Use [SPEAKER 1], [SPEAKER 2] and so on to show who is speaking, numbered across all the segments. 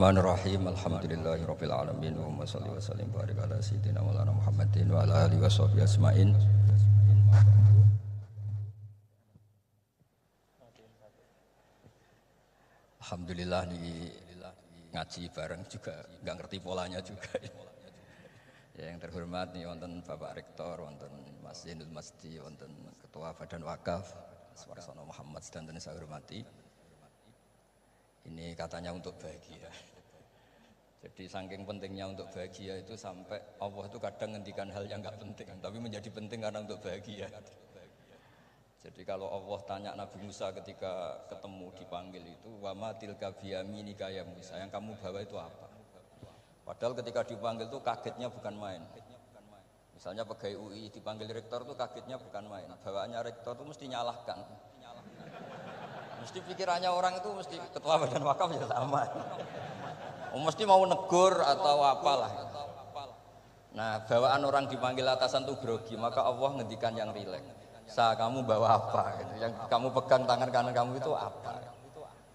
[SPEAKER 1] Bismillahirrahmanirrahim. Alhamdulillahirabbil alamin. Wa shalli wa sallim barik ala sayyidina Maulana Muhammadin wa ala alihi washabihi ajmain. Alhamdulillah di ngaji bareng juga enggak ngerti polanya juga. Ya, yang terhormat nih wonten Bapak Rektor, wonten Mas Zainul Masdi, wonten Ketua Badan Wakaf Swarsono Muhammad sedanten saya hormati. Ini katanya untuk bahagia. Jadi saking pentingnya untuk bahagia itu sampai Allah itu kadang ngendikan hal yang enggak penting, tapi menjadi penting karena untuk bahagia. Jadi kalau Allah tanya Nabi Musa ketika ketemu dipanggil itu, wa ma tilka biyaminika ya Musa, yang kamu bawa itu apa? Padahal ketika dipanggil itu kagetnya bukan main. Misalnya pegawai UI dipanggil rektor itu kagetnya bukan main. Bawaannya rektor itu mesti nyalahkan. Mesti pikirannya orang itu mesti ketua badan wakaf ya sama. Mesti mau negur atau apalah. Nah, bawaan orang dipanggil atasan tuh grogi, maka Allah ngendikan yang rileks. Kamu bawa apa? Gitu. Yang kamu pegang tangan kanan kamu itu apa?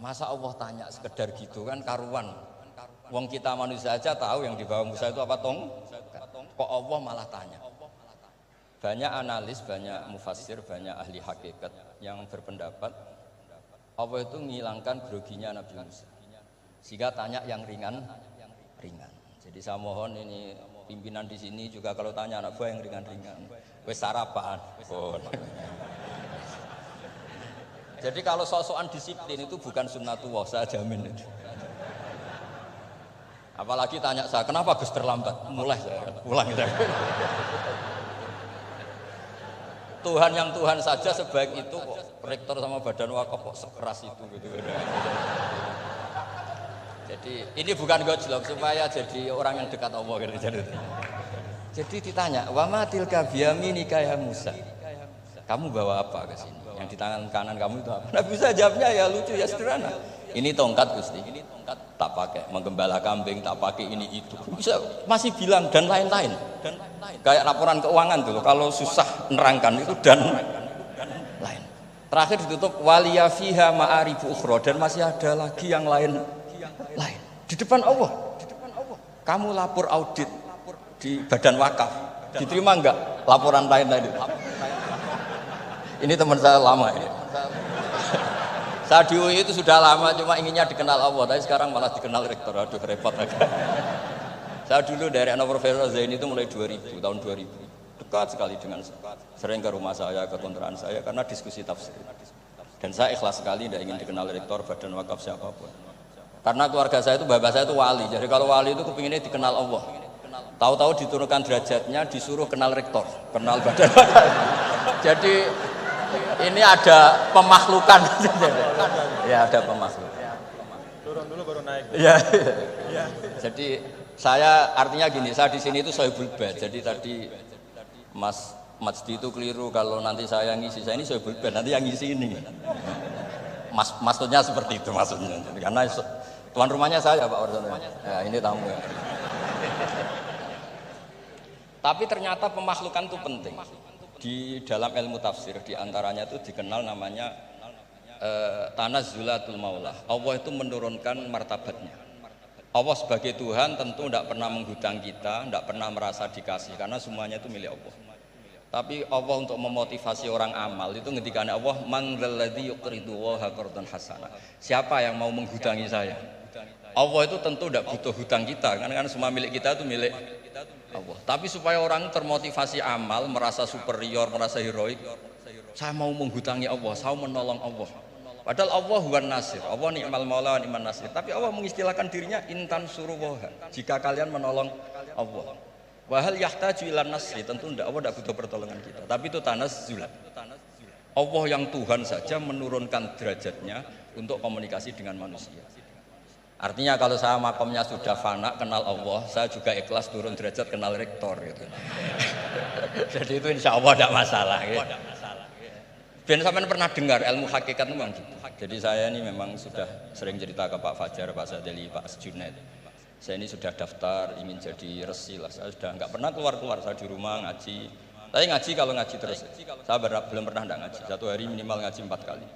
[SPEAKER 1] Masa Allah tanya sekedar gitu kan karuan. Wong kita manusia aja tahu yang dibawa Musa itu apa tong? Kok Allah malah tanya? Banyak analis, banyak mufassir, banyak ahli hakikat yang berpendapat Allah itu menghilangkan groginya Nabi Musa. Sehingga tanya yang ringan. Jadi saya mohon ini pimpinan di sini juga kalau tanya anak buah yang ringan-ringan. Wes sarapan. Oh. Jadi kalau sosokan disiplin itu bukan sunnatullah, saya jamin itu. Apalagi tanya saya, kenapa Gus terlambat? Mulai saya, pulang saya. Tuhan yang Tuhan saja sebaik itu kok rektor sama badan wakaf kok sekeras itu gitu. Jadi ini bukan gojlok supaya jadi orang yang dekat Allah gitu. Jadi ditanya, wa ma tilka biyaminika ya Musa. Kamu bawa apa ke sini? Yang di tangan kanan kamu itu apa? Nabi Musa jawabnya ya lucu ya sederhana. Ini tongkat Gusti. Ini tongkat tak pakai menggembala kambing, tak pakai ini itu. Bisa masih bilang dan lain-lain. Kayak laporan keuangan tuh kalau susah nerangkan itu dan lain. Terakhir ditutup waliya fiha ma'aribu ukhra dan masih ada lagi yang lain di depan Allah. Kamu lapor audit di badan wakaf diterima enggak laporan lain tadi? Ini teman saya lama ini. Saya di UI itu sudah lama cuma inginnya dikenal Allah, tapi sekarang malah dikenal rektor. Aduh repot lagi. Saya dulu dari anak Profesor Zaini itu mulai 2000, tahun 2000. Dekat sekali dengan sering ke rumah saya, ke kontrakan saya karena diskusi tafsir. Dan saya ikhlas sekali tidak ingin dikenal rektor badan wakaf siapapun. Karena keluarga saya itu, bapak saya itu wali. Jadi kalau wali itu kepinginnya dikenal Allah. Tahu-tahu diturunkan derajatnya, disuruh kenal rektor, kenal badan wakaf. Jadi ini ada pemakhlukan. Ya ada pemakhlukan.
[SPEAKER 2] Turun dulu baru naik.
[SPEAKER 1] Ya. Jadi saya artinya gini, saya di sini itu sohibul bait. Jadi tadi Mas Masdi itu keliru kalau nanti saya ngisi. Saya ini sohibul bait, nanti yang ngisi ini. Maksudnya seperti itu maksudnya. Jadi, karena tuan rumahnya saya Pak Warsono. Ya, ini tamu ya. Tapi ternyata pemakhlukan itu penting. Di dalam ilmu tafsir diantaranya itu dikenal namanya tanazzulatul maulah. Allah itu menurunkan martabatnya. Allah sebagai Tuhan tentu tidak pernah menghutang kita, tidak pernah merasa dikasih karena semuanya itu milik Allah. Tapi Allah untuk memotivasi orang amal itu ngendikan Allah man dzalladzi yuqridu waha qardan hasana. Siapa yang mau menghutangi saya? Allah itu tentu tidak butuh hutang kita karena kan semua milik kita itu milik Allah. Tapi supaya orang termotivasi amal, merasa superior, merasa heroik, saya mau menghutangi Allah, saya menolong Allah. Padahal Allah huwan nasir, Allah ni'mal maula wa ni'man nasir. Tapi Allah mengistilahkan dirinya intan suruwaha. Jika kalian menolong Allah. Wahal yahtaju ilan nasri, tentu tidak, Allah tidak butuh pertolongan kita. Tapi itu tanazzulat. Allah yang Tuhan saja menurunkan derajatnya untuk komunikasi dengan manusia. Artinya kalau saya makomnya sudah fana kenal Allah, saya juga ikhlas turun derajat kenal rektor gitu. Jadi itu insya Allah tidak masalah. Gitu. Ben sampean pernah dengar ilmu hakikat itu memang gitu. Jadi saya ini memang sudah sering cerita ke Pak Fajar, Pak Sadeli, Pak Junaid. Saya ini sudah daftar ingin jadi resi lah. Saya sudah nggak pernah keluar, saya di rumah ngaji. Tapi ngaji kalau ngaji terus. Saya belum pernah nggak ngaji. Satu hari minimal ngaji 4 kali.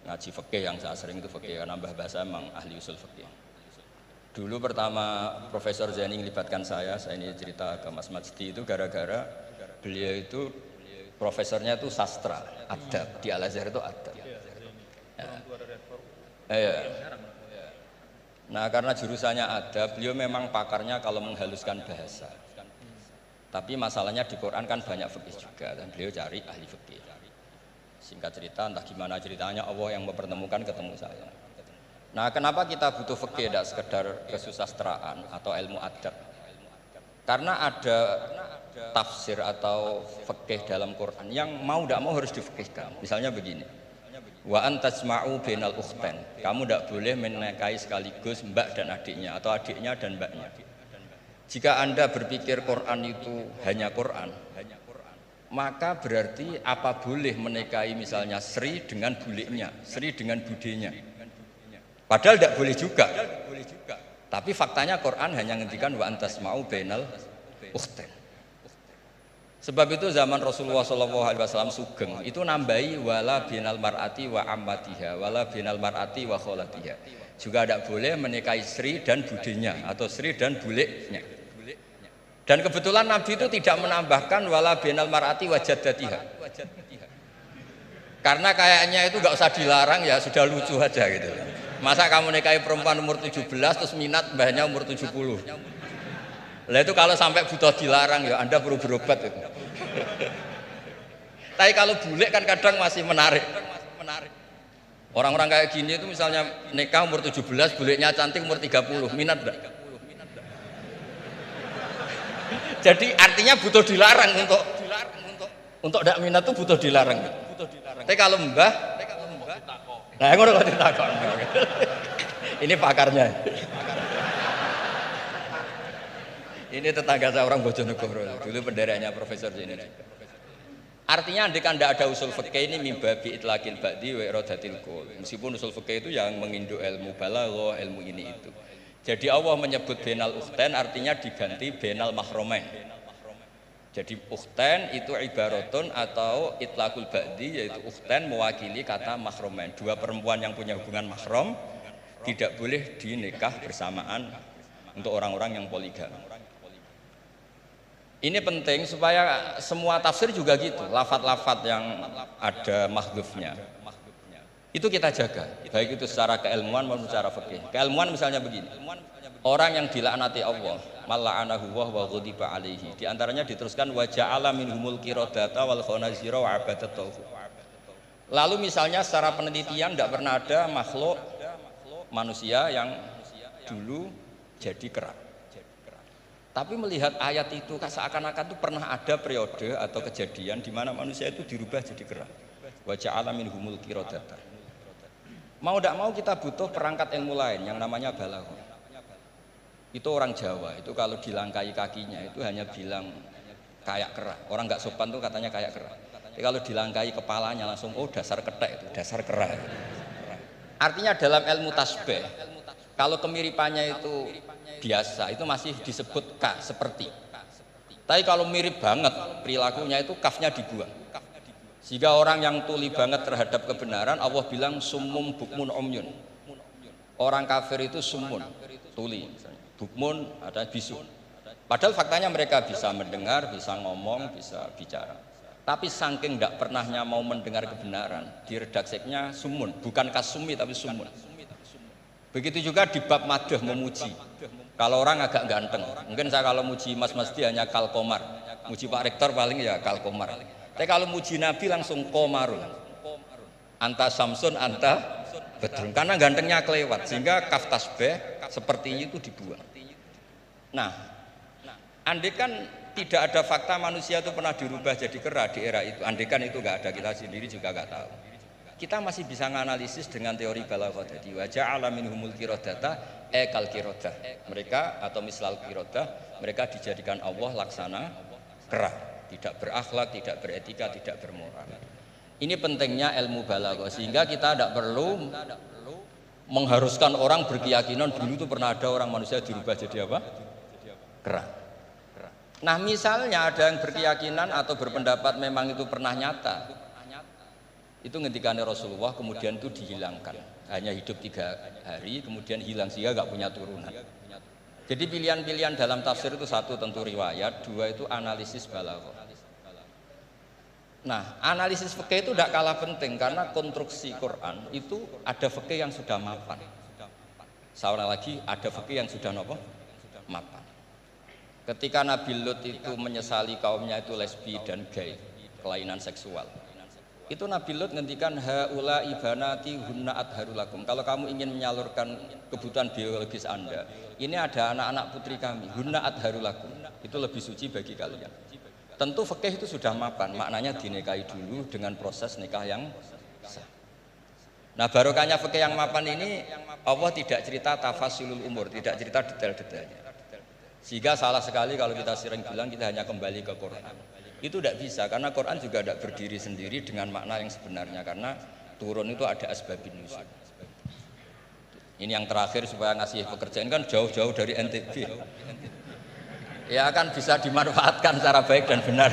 [SPEAKER 1] Ngaji fikih yang saya sering itu fikih karena mbah bahasa memang ahli usul fikih. Dulu pertama Profesor Zaini melibatkan saya ini cerita ke Mas Majdi itu gara-gara beliau itu profesornya itu sastra, adab, di Al-Azhar itu adab. Ya. Nah karena jurusannya adab, beliau memang pakarnya kalau menghaluskan bahasa. Tapi masalahnya di Quran kan banyak fikih juga dan beliau cari ahli fikih. Singkat cerita, entah gimana ceritanya Allah yang mempertemukan ketemu saya. Nah kenapa kita butuh fikih, tidak sekedar kesusastraan atau ilmu adab? Karena ada tafsir atau fikih dalam Quran yang mau tidak mau harus difikihkan. Misalnya begini, wa antasma'u bainal ukhtain, kamu tidak boleh menikahi sekaligus mbak dan adiknya atau adiknya dan mbaknya. Jika Anda berpikir Quran itu hanya Quran, maka berarti apa boleh menikahi misalnya Sri dengan buliknya, Sri dengan budenya. Padahal tidak boleh juga. Tapi faktanya Quran hanya ngendikan wa antasma'u bainal ukhtain. Sebab itu zaman Rasulullah SAW sugeng itu nambahi wala binal mar'ati wa ammatiha wala binal mar'ati wa kholatiha. Juga tidak boleh menikahi Sri dan budenya atau Sri dan buliknya. Dan kebetulan Nabi itu tidak menambahkan wala binal mar'ati wa jaddatiha. Karena kayaknya itu nggak usah dilarang, ya sudah lucu aja gitu. Masa kamu nikahi perempuan umur 17 terus minat mbahnya umur 70. Lah itu kalau sampai butuh dilarang ya Anda perlu berobat itu. Tapi kalau bulik kan kadang masih menarik. Orang-orang kayak gini itu misalnya nikah umur 17, buliknya cantik umur 30, minat enggak? Jadi artinya butuh dilarang untuk tidak minat itu butuh dilarang. Tapi kalau mbah, nah ngono kok ditakon. Ini pakarnya. Ini tetangga saya orang Bojonegoro, dulu penderanya Profesor Zaini. Artinya andekan tidak ada usul fikih ini mimbabi itlaqil ba'di wa iradatil qul. Meskipun usul fikih itu yang menginduk ilmu balaghah, ilmu ini itu. Jadi Allah menyebut bainal ukhtain artinya diganti bainal mahromain. Jadi ukhtain itu ibaratun atau itlaqul ba'di, yaitu ukhtain mewakili kata mahromain. Dua perempuan yang punya hubungan mahram tidak boleh dinikah bersamaan untuk orang-orang yang poligam. Ini penting supaya semua tafsir juga gitu, lafat-lafat yang ada mahdhufnya itu kita jaga, baik itu secara keilmuan maupun secara fikih. Keilmuan misalnya begini, orang yang dilaknati Allah, mal'anahu wa ghadiba alaihi, di antaranya diteruskan wa ja'ala minhumul qiradata wal khanazira wa abadat tauhid. Lalu misalnya secara penelitian tidak pernah ada makhluk manusia yang dulu jadi kera. Tapi melihat ayat itu seakan-akan itu pernah ada periode atau kejadian di mana manusia itu dirubah jadi kera. Wa ja'ala minhumul qiradata. Mau tidak mau kita butuh perangkat ilmu lain yang namanya balaghah. Itu orang Jawa, itu kalau dilangkai kakinya itu hanya bilang kayak kera. Orang nggak sopan tuh katanya kayak kera. Tapi kalau dilangkai kepalanya langsung oh dasar ketek itu, dasar kera. Artinya dalam ilmu tasbih, kalau kemiripannya itu biasa, itu masih disebut ka, seperti. Tapi kalau mirip banget perilakunya itu kafnya dibuang. Sehingga orang yang tuli banget terhadap kebenaran, Allah bilang summum bukmun umyun. Orang kafir itu summun, tuli. Bukmun ada bisu. Padahal faktanya mereka bisa mendengar, bisa ngomong, bisa bicara. Tapi saking tidak pernahnya mau mendengar kebenaran, di redakseknya summun, bukan kasumi tapi summun. Begitu juga di bab madah memuji. Kalau orang agak ganteng, mungkin saya kalau muji Mas Masdi hanya kalkomar, muji Pak Rektor paling ya kalkomar. Tapi kalau muji Nabi langsung komarul, anta samsun, anta bedrun, karena gantengnya kelewat, sehingga kaf tasbih seperti itu dibuang. Nah, andekan tidak ada fakta manusia itu pernah dirubah jadi kera di era itu, andekan itu nggak ada, kita sendiri juga nggak tahu. Kita masih bisa menganalisis dengan teori balaghah tadi. Wa ja'ala minhumul qiradata kal qiradah. Mereka atau mislal qiradah, mereka dijadikan Allah laksana kera, tidak berakhlak, tidak beretika, tidak bermoral. Ini pentingnya ilmu balaghah, sehingga kita tidak perlu mengharuskan orang berkeyakinan dulu itu pernah ada orang manusia dirubah jadi apa? Kera. Nah, misalnya ada yang berkeyakinan atau berpendapat memang itu pernah nyata, itu ngendikannya Rasulullah kemudian itu dihilangkan. hanya hidup 3 hari kemudian hilang sehingga nggak punya turunan. Jadi pilihan-pilihan dalam tafsir itu satu tentu riwayat, dua itu analisis balaghah. Nah, analisis fikih itu tidak kalah penting karena konstruksi Quran itu ada fikih yang sudah mapan. Seorang lagi ada fikih yang sudah mapan. Ketika Nabi Lut itu menyesali kaumnya itu lesbi dan gay, kelainan seksual. Itu Nabi Lut ngendikan haula ibanati hunna adharulakum. Kalau kamu ingin menyalurkan kebutuhan biologis Anda, ini ada anak-anak putri kami, hunna adharulakum. Itu lebih suci bagi kalian. Tentu fikih itu sudah mapan, maknanya dinikahi dulu dengan proses nikah yang sah. Nah, barokahnya fikih yang mapan ini Allah tidak cerita tafasulul umur, tidak cerita detail-detailnya. Sehingga salah sekali kalau kita sering bilang kita hanya kembali ke Quran. Itu tidak bisa karena Quran juga tidak berdiri sendiri dengan makna yang sebenarnya karena turun itu ada asbabun nuzul. Ini yang terakhir supaya ngasih pekerjaan kan jauh-jauh dari NTB. Ya akan bisa dimanfaatkan secara baik dan benar.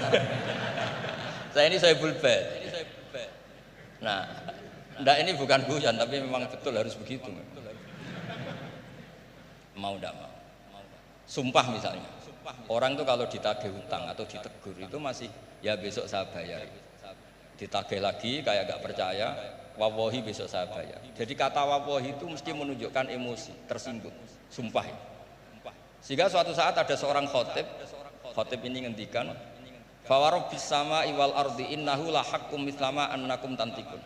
[SPEAKER 1] Saya ini Sohibul Bait. Nah, enggak, ini bukan guyon tapi memang betul harus begitu. Mau enggak mau. Sumpah misalnya. Orang itu kalau ditagih hutang atau ditegur itu masih ya besok saya bayar. Ditagih lagi kayak enggak percaya, wallahi besok saya bayar. Jadi kata wallahi itu mesti menunjukkan emosi, tersinggung, sumpah. Sehingga suatu saat ada seorang khotib ini ngendikan fawarobbis sama'i wal ardi innahu la haqqum mislama annakum tantikun.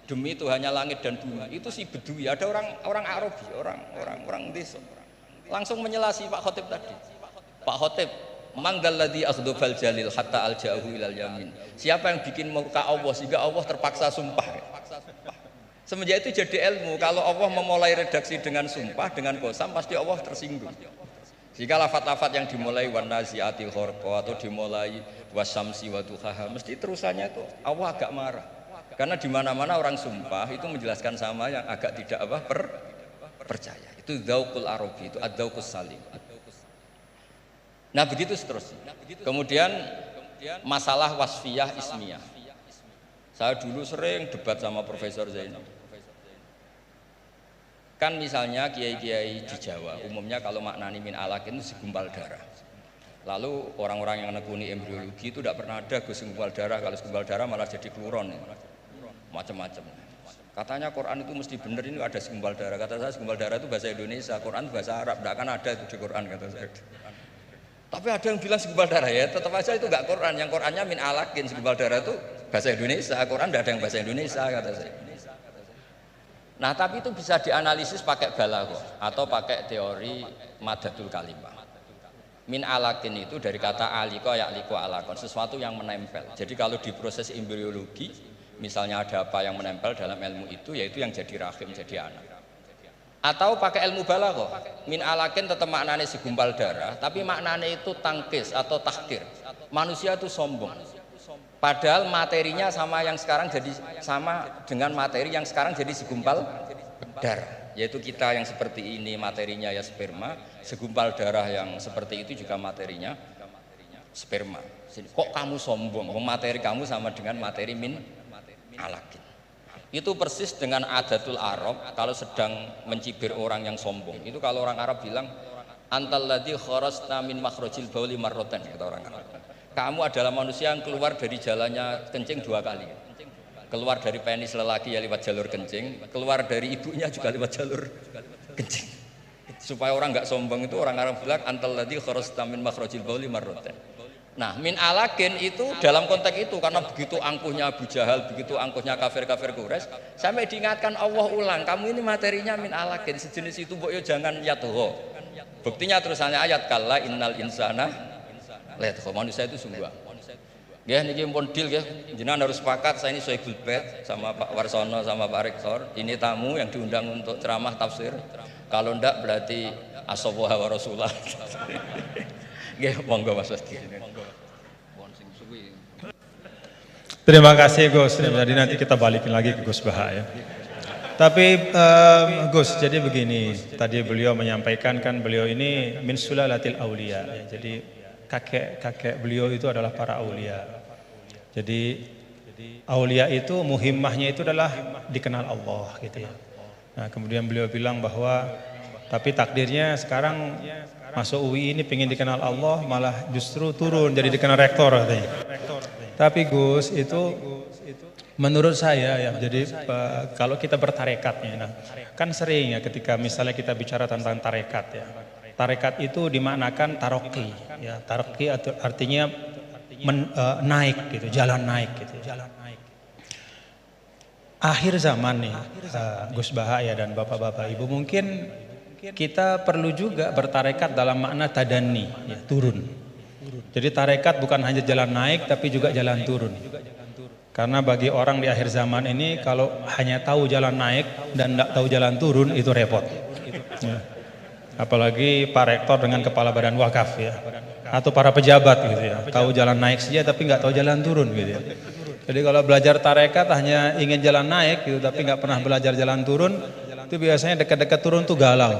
[SPEAKER 1] Demi Tuhannya langit dan bumi. Itu si Bedui, ada orang Arabi, orang desa. Langsung menyelasi Pak Khotib tadi. Pak Khotib, mangdalladzi akhdhafal jalil hatta alja'ahu ilal yamin. Siapa yang bikin murka Allah sehingga Allah terpaksa sumpah. Semenjak itu jadi ilmu, kalau Allah memulai redaksi dengan sumpah, dengan qasam pasti Allah tersinggung. Jika lafat-lafat yang dimulai wan naziatil gharqa atau dimulai wasyamsi wa duhaha mesti terusannya itu Allah agak marah. Karena di mana-mana orang sumpah itu menjelaskan sama yang agak tidak percaya. Itu dzauqul arabi, itu adzauqus salim. Nah, begitu seterusnya. Kemudian masalah wasfiyah ismiyah. Saya dulu sering debat sama Profesor Zainal. Kan misalnya kiai-kiai di Jawa umumnya kalau maknani min alakin itu segumpal darah. Lalu orang-orang yang nekuni embriologi itu tidak pernah ada segumpal darah, kalau segumpal darah malah jadi kluron, macam-macam. Katanya Quran itu mesti benar ini ada segumpal darah. Kata saya segumpal darah itu bahasa Indonesia, Quran bahasa Arab, tidak akan ada itu di Quran kata saya. Tapi ada yang bilang segumpal darah ya, tetap aja itu enggak Quran. Yang Qurannya min alakin, segumpal darah itu bahasa Indonesia, Quran tidak ada yang bahasa Indonesia kata saya. Nah, tapi itu bisa dianalisis pakai balaghah atau pakai teori madatul kalimah. Min alakin itu dari kata aliko ya'liku alakon, sesuatu yang menempel. Jadi kalau di proses embriologi, misalnya ada apa yang menempel dalam ilmu itu, yaitu yang jadi rahim, jadi anak. Atau pakai ilmu balaghah, min alakin tetap maknanya segumpal darah, tapi maknanya itu tangkis atau tahkir. Manusia itu sombong. Padahal materinya sama yang sekarang jadi sama dengan materi yang sekarang jadi segumpal darah, yaitu kita yang seperti ini materinya ya sperma, segumpal darah yang seperti itu juga materinya sperma. Kok kamu sombong? Materi kamu sama dengan materi min alakin. Itu persis dengan adatul Arab kalau sedang mencibir orang yang sombong. Itu kalau orang Arab bilang antal ladzi kharajta min makhrajil bauli marratan, kata orang Arab. Kamu adalah manusia yang keluar dari jalannya kencing 2 kali. Keluar dari penis lelaki ya lewat jalur kencing, keluar dari ibunya juga lewat jalur kencing. Supaya orang nggak sombong itu orang Arab bilang antal ladzi kharajta min makhrajil bauli marratan. Nah, min alakin itu dalam konteks itu karena begitu angkuhnya Abu Jahal, begitu angkuhnya kafir-kafir Quraisy, sampai diingatkan Allah ulang, kamu ini materinya min alakin sejenis itu, mbok yo jangan yatho. Buktinya terusannya ayat kalla innal insana lihat manusia itu sungguh. Ya niki pun deal ya. Jenengan harus sepakat saya ini Sohibul Bait sama Pak Warsono sama Pak Rektor. Ini tamu yang diundang untuk ceramah tafsir. Kalau ndak berarti asawaha wa rasulullah. Nggih, monggo Mas Wadi.
[SPEAKER 2] Terima kasih Gus. Jadi nanti kita balikin lagi ke Gus Baha ya. Tapi Gus, jadi begini, tadi beliau menyampaikan kan beliau ini min sulalatil aulia ya. Jadi kakek beliau itu adalah para aulia. Jadi aulia itu muhimmahnya itu adalah dikenal Allah gitu ya. Nah, kemudian beliau bilang bahwa tapi takdirnya sekarang masuk UI ini pengen dikenal Allah, malah justru turun jadi dikenal rektor katanya. Tapi Gus, itu menurut saya ya, jadi kalau kita bertarekatnya, nah, kan sering ya ketika misalnya kita bicara tentang tarekat ya. Tarekat itu dimaknakan taroki, ya. Taroki artinya naik gitu, jalan naik gitu. Akhir zaman nih, Gus Bahaya dan bapak-bapak ibu, mungkin kita perlu juga bertarekat dalam makna tadani, ya, turun. Jadi tarekat bukan hanya jalan naik tapi juga jalan turun. Karena bagi orang di akhir zaman ini kalau hanya tahu jalan naik dan tidak tahu jalan turun itu repot. Ya. Apalagi Pak Rektor dengan Kepala Badan Wakaf ya, atau para pejabat gitu ya, tahu jalan naik saja tapi nggak tahu jalan turun gitu ya. Jadi kalau belajar tarekat hanya ingin jalan naik gitu tapi nggak pernah belajar jalan turun, itu biasanya dekat-dekat turun tuh galau.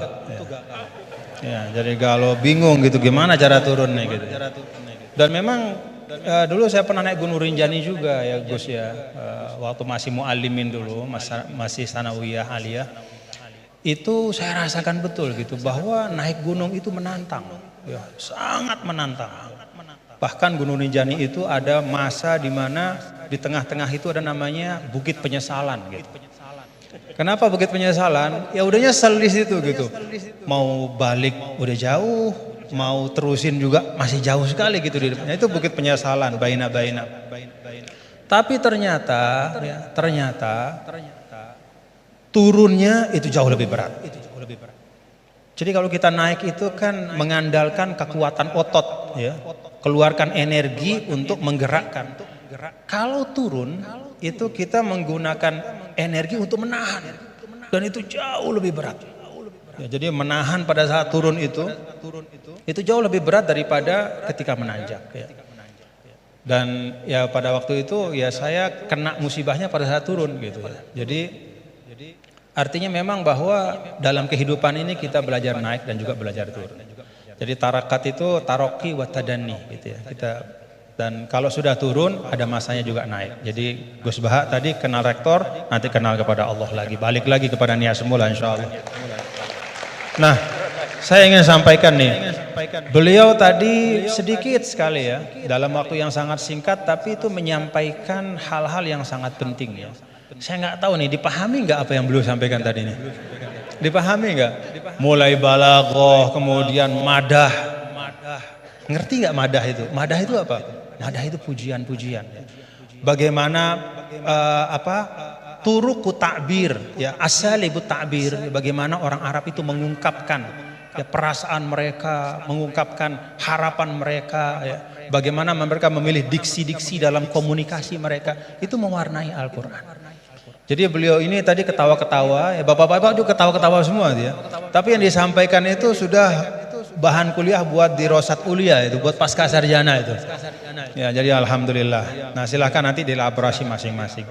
[SPEAKER 2] Ya, jadi galau, bingung gitu gimana cara turunnya gitu. Dan memang dulu saya pernah naik Gunung Rinjani juga ya Gus ya, waktu masih mu'alimin dulu, masih sanawiyah aliyah. Itu saya rasakan betul gitu bahwa naik gunung itu menantang, ya, sangat menantang. Bahkan Gunung Rinjani itu ada masa di mana di tengah-tengah itu ada namanya Bukit Penyesalan gitu. Kenapa Bukit Penyesalan? Ya udah nyesel di situ gitu. Mau balik udah jauh, mau terusin juga masih jauh sekali gitu di depannya. Itu Bukit Penyesalan, baina-baina. Tapi ternyata turunnya itu jauh lebih berat. Jadi kalau kita naik itu kan mengandalkan kekuatan otot, ya, keluarkan energi untuk menggerakkan. Kalau turun itu kita menggunakan energi untuk menahan, dan itu jauh lebih berat. Ya, jadi menahan pada saat turun itu jauh lebih berat daripada ketika menanjak. Ya. Dan ya pada waktu itu ya saya kena musibahnya pada saat turun gitu. Ya. Jadi artinya memang bahwa dalam kehidupan ini kita belajar naik dan juga belajar turun. Jadi tarakat itu taroki wa tadani gitu ya. Dan kalau sudah turun ada masanya juga naik. Jadi Gus Baha tadi kenal rektor, nanti kenal kepada Allah lagi, balik lagi kepada niat semula insyaallah. Nah, saya ingin sampaikan nih, beliau tadi sedikit sekali ya, dalam waktu yang sangat singkat, tapi itu menyampaikan hal-hal yang sangat penting ya. Saya nggak tahu nih, dipahami nggak apa yang beliau sampaikan tadi nih? Dipahami nggak? Mulai balaghah, kemudian madah. Ngerti nggak madah itu? Madah itu apa? Madah itu pujian-pujian. Bagaimana turuku ta'bir, ya, asalibu ta'bir, bagaimana orang Arab itu mengungkapkan ya, perasaan mereka, mengungkapkan harapan mereka, ya, bagaimana mereka memilih diksi-diksi dalam komunikasi mereka, itu mewarnai Al-Quran. Jadi beliau ini tadi ketawa-ketawa, ya, bapak-bapak juga ketawa-ketawa semua dia. Tapi yang disampaikan itu sudah bahan kuliah buat di Rosat Ulia itu, buat pasca sarjana itu. Ya, jadi alhamdulillah. Nah, silahkan nanti dielaborasi masing-masing.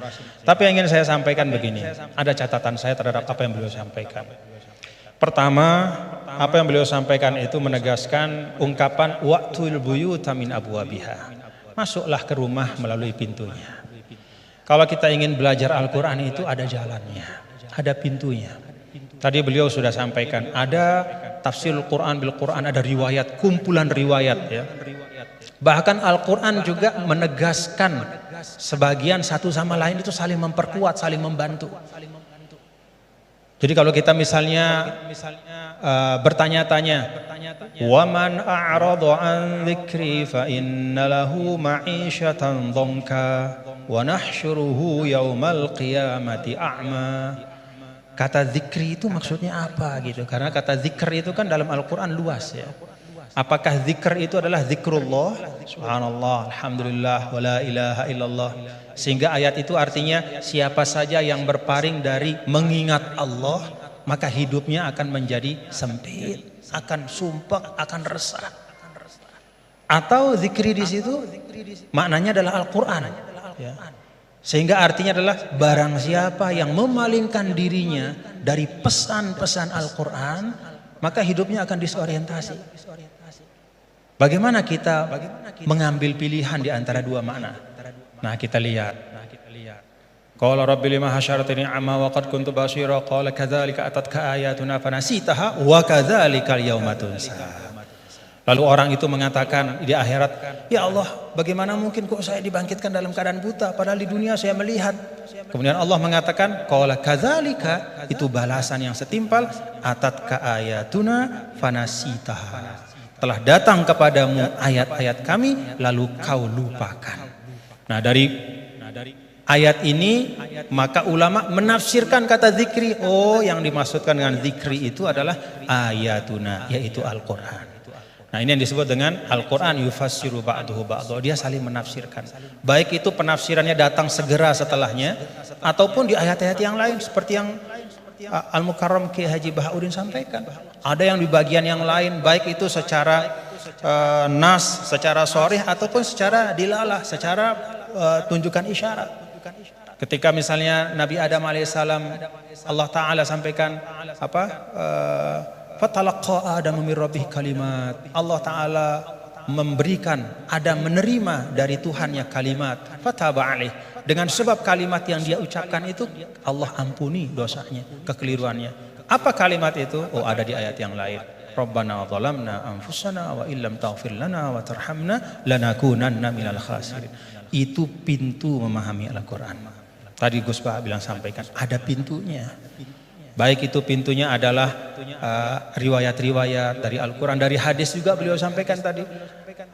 [SPEAKER 2] Tapi yang ingin saya sampaikan begini, ada catatan saya terhadap apa yang beliau sampaikan. Pertama, apa yang beliau sampaikan itu menegaskan ungkapan waqtul buyuta min abwabiha. Masuklah ke rumah melalui pintunya. Kalau kita ingin belajar Al-Quran itu ada jalannya, ada pintunya. Tadi beliau sudah sampaikan, ada tafsir Al-Quran bil Quran, ada riwayat, kumpulan riwayat ya. Bahkan Al-Quran juga menegaskan sebagian satu sama lain itu saling memperkuat, saling membantu. Jadi kalau kita misalnya bertanya-tanya, wa man a'rada an dzikri fa inna lahu ma'isyatan dhanka wa nahsyuruhu yaumal qiyamati a'ma. Kata zikri itu maksudnya apa gitu? Karena kata zikr itu kan dalam Al-Quran luas ya. Apakah zikr itu adalah zikrullah? Subhanallah, alhamdulillah, wa la ilaha illallah. Sehingga ayat itu artinya siapa saja yang berpaling dari mengingat Allah, maka hidupnya akan menjadi sempit, akan sumpah, akan resah. Atau zikri di situ maknanya adalah Al-Quran. Ya. Sehingga artinya adalah barang siapa yang memalingkan dirinya dari pesan-pesan Al-Quran, maka hidupnya akan disorientasi. Bagaimana kita mengambil pilihan di antara dua makna? Nah, kita lihat. Qala rabbi lima hasyartani a'ma wa qad kuntu basira qala kadzalika atatka ayatuna fanasitaha wa kadzalikal yauma tunsa. Lalu orang itu mengatakan di akhirat, ya Allah, bagaimana mungkin kok saya dibangkitkan dalam keadaan buta padahal di dunia saya melihat. Kemudian Allah mengatakan, qala kadzalika, itu balasan yang setimpal, atatka ayatuna fanasitaha. Telah datang kepadamu ayat-ayat kami lalu kau lupakan. Nah, dari ayat ini maka ulama menafsirkan kata zikri. Oh, yang dimaksudkan dengan zikri itu adalah ayatuna, yaitu Al-Quran. Nah, ini yang disebut dengan Al-Quran yufassiru ba'duhu ba'duhu. Dia saling menafsirkan. Baik itu penafsirannya datang segera setelahnya, ataupun di ayat-ayat yang lain seperti yang Al-Mukarram Ki Haji Bahauddin sampaikan. Ada yang di bagian yang lain, baik itu secara nas, secara sharih, ataupun secara dilalah, secara tunjukkan isyarat. Ketika misalnya Nabi Adam alaihissalam, Allah Ta'ala sampaikan fatalaqa Adam min rabbih kalimat. Allah Ta'ala memberikan Adam menerima dari Tuhannya kalimat. Fataba alaih. Dengan sebab kalimat yang dia ucapkan itu Allah ampuni dosanya, kekeliruannya. Apa kalimat itu? Oh, ada di ayat yang lain. Rabbana zalamna anfusana wa illam taghfir lana wa tarhamna lanakunanna minal khasirin. Itu pintu memahami Al-Quran. Tadi Gus Bah bilang sampaikan ada pintunya. Baik itu pintunya adalah riwayat-riwayat dari Al-Quran, dari hadis juga beliau sampaikan tadi.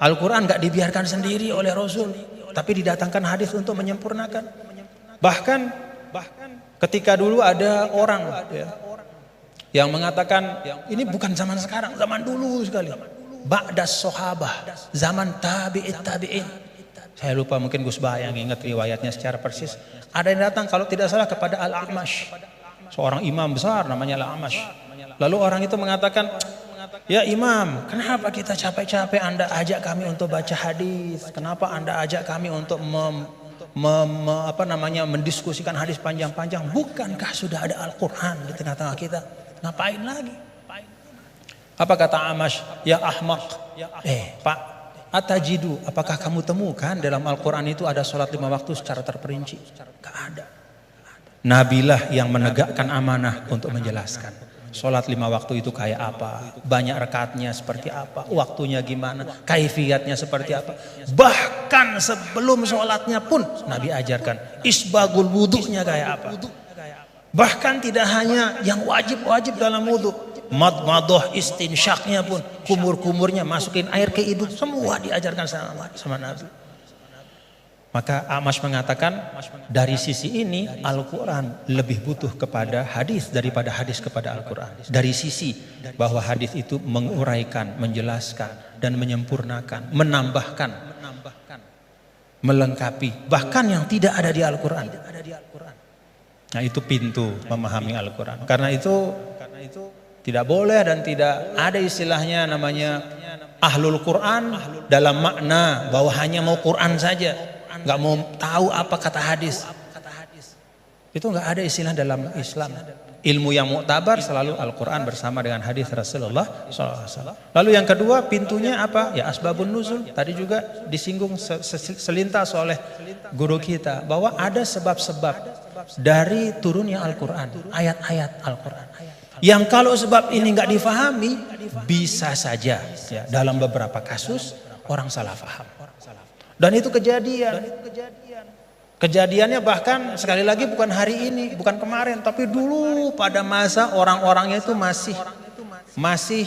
[SPEAKER 2] Al-Quran gak dibiarkan sendiri oleh Rasul, tapi didatangkan hadis untuk menyempurnakan. Bahkan ketika dulu ada orang yang mengatakan ini bukan zaman sekarang, zaman dulu sekali. Ba'das sahabah, zaman tabi'in. Saya lupa, mungkin Gus Bah yang ingat riwayatnya secara persis. Ada yang datang kalau tidak salah kepada Al-A'mash, seorang imam besar namanya Al-A'mash. Lalu orang itu mengatakan, ya imam, kenapa kita capek-capek Anda ajak kami untuk baca hadis? Kenapa Anda ajak kami untuk mendiskusikan hadis panjang-panjang? Bukankah sudah ada Al-Quran di tengah-tengah kita? Ngapain lagi? Apa kata A'mash? Ya ahmaq. Pak, atajidu, apakah kamu temukan dalam Al-Quran itu ada sholat 5 waktu secara terperinci? Gak ada. Nabilah yang menegakkan amanah untuk menjelaskan sholat 5 waktu itu kayak apa, banyak rakaatnya seperti apa, waktunya gimana, kaifiyatnya seperti apa. Bahkan sebelum sholatnya pun Nabi ajarkan isbagul wudunya kayak apa. Bahkan tidak hanya yang wajib-wajib dalam wudu, madmadah istinsyaknya pun, kumur-kumurnya masukin air ke hidung, semua diajarkan sama Nabi. Maka A'mash mengatakan dari sisi ini Al-Quran lebih butuh kepada hadis daripada hadis kepada Al-Quran. Dari sisi bahwa hadis itu menguraikan, menjelaskan dan menyempurnakan, menambahkan, melengkapi bahkan yang tidak ada di Al-Quran. Nah, itu pintu memahami Al-Quran. Karena itu tidak boleh dan tidak ada istilahnya namanya ahlul Quran dalam makna bahwa hanya mau Quran saja, nggak mau tahu apa kata hadis. Itu nggak ada istilah dalam Islam. Ilmu yang muktabar selalu Al-Quran bersama dengan hadis Rasulullah SAW. Lalu yang kedua pintunya apa? Ya asbabun nuzul. Tadi juga disinggung selintas oleh guru kita bahwa ada sebab-sebab dari turunnya Al-Quran, ayat-ayat Al-Quran. Yang kalau sebab ini nggak difahami, bisa saja ya, dalam beberapa kasus orang salah faham. Dan itu kejadian. Kejadiannya bahkan sekali lagi bukan hari ini, bukan kemarin, tapi dulu pada masa orang-orangnya itu masih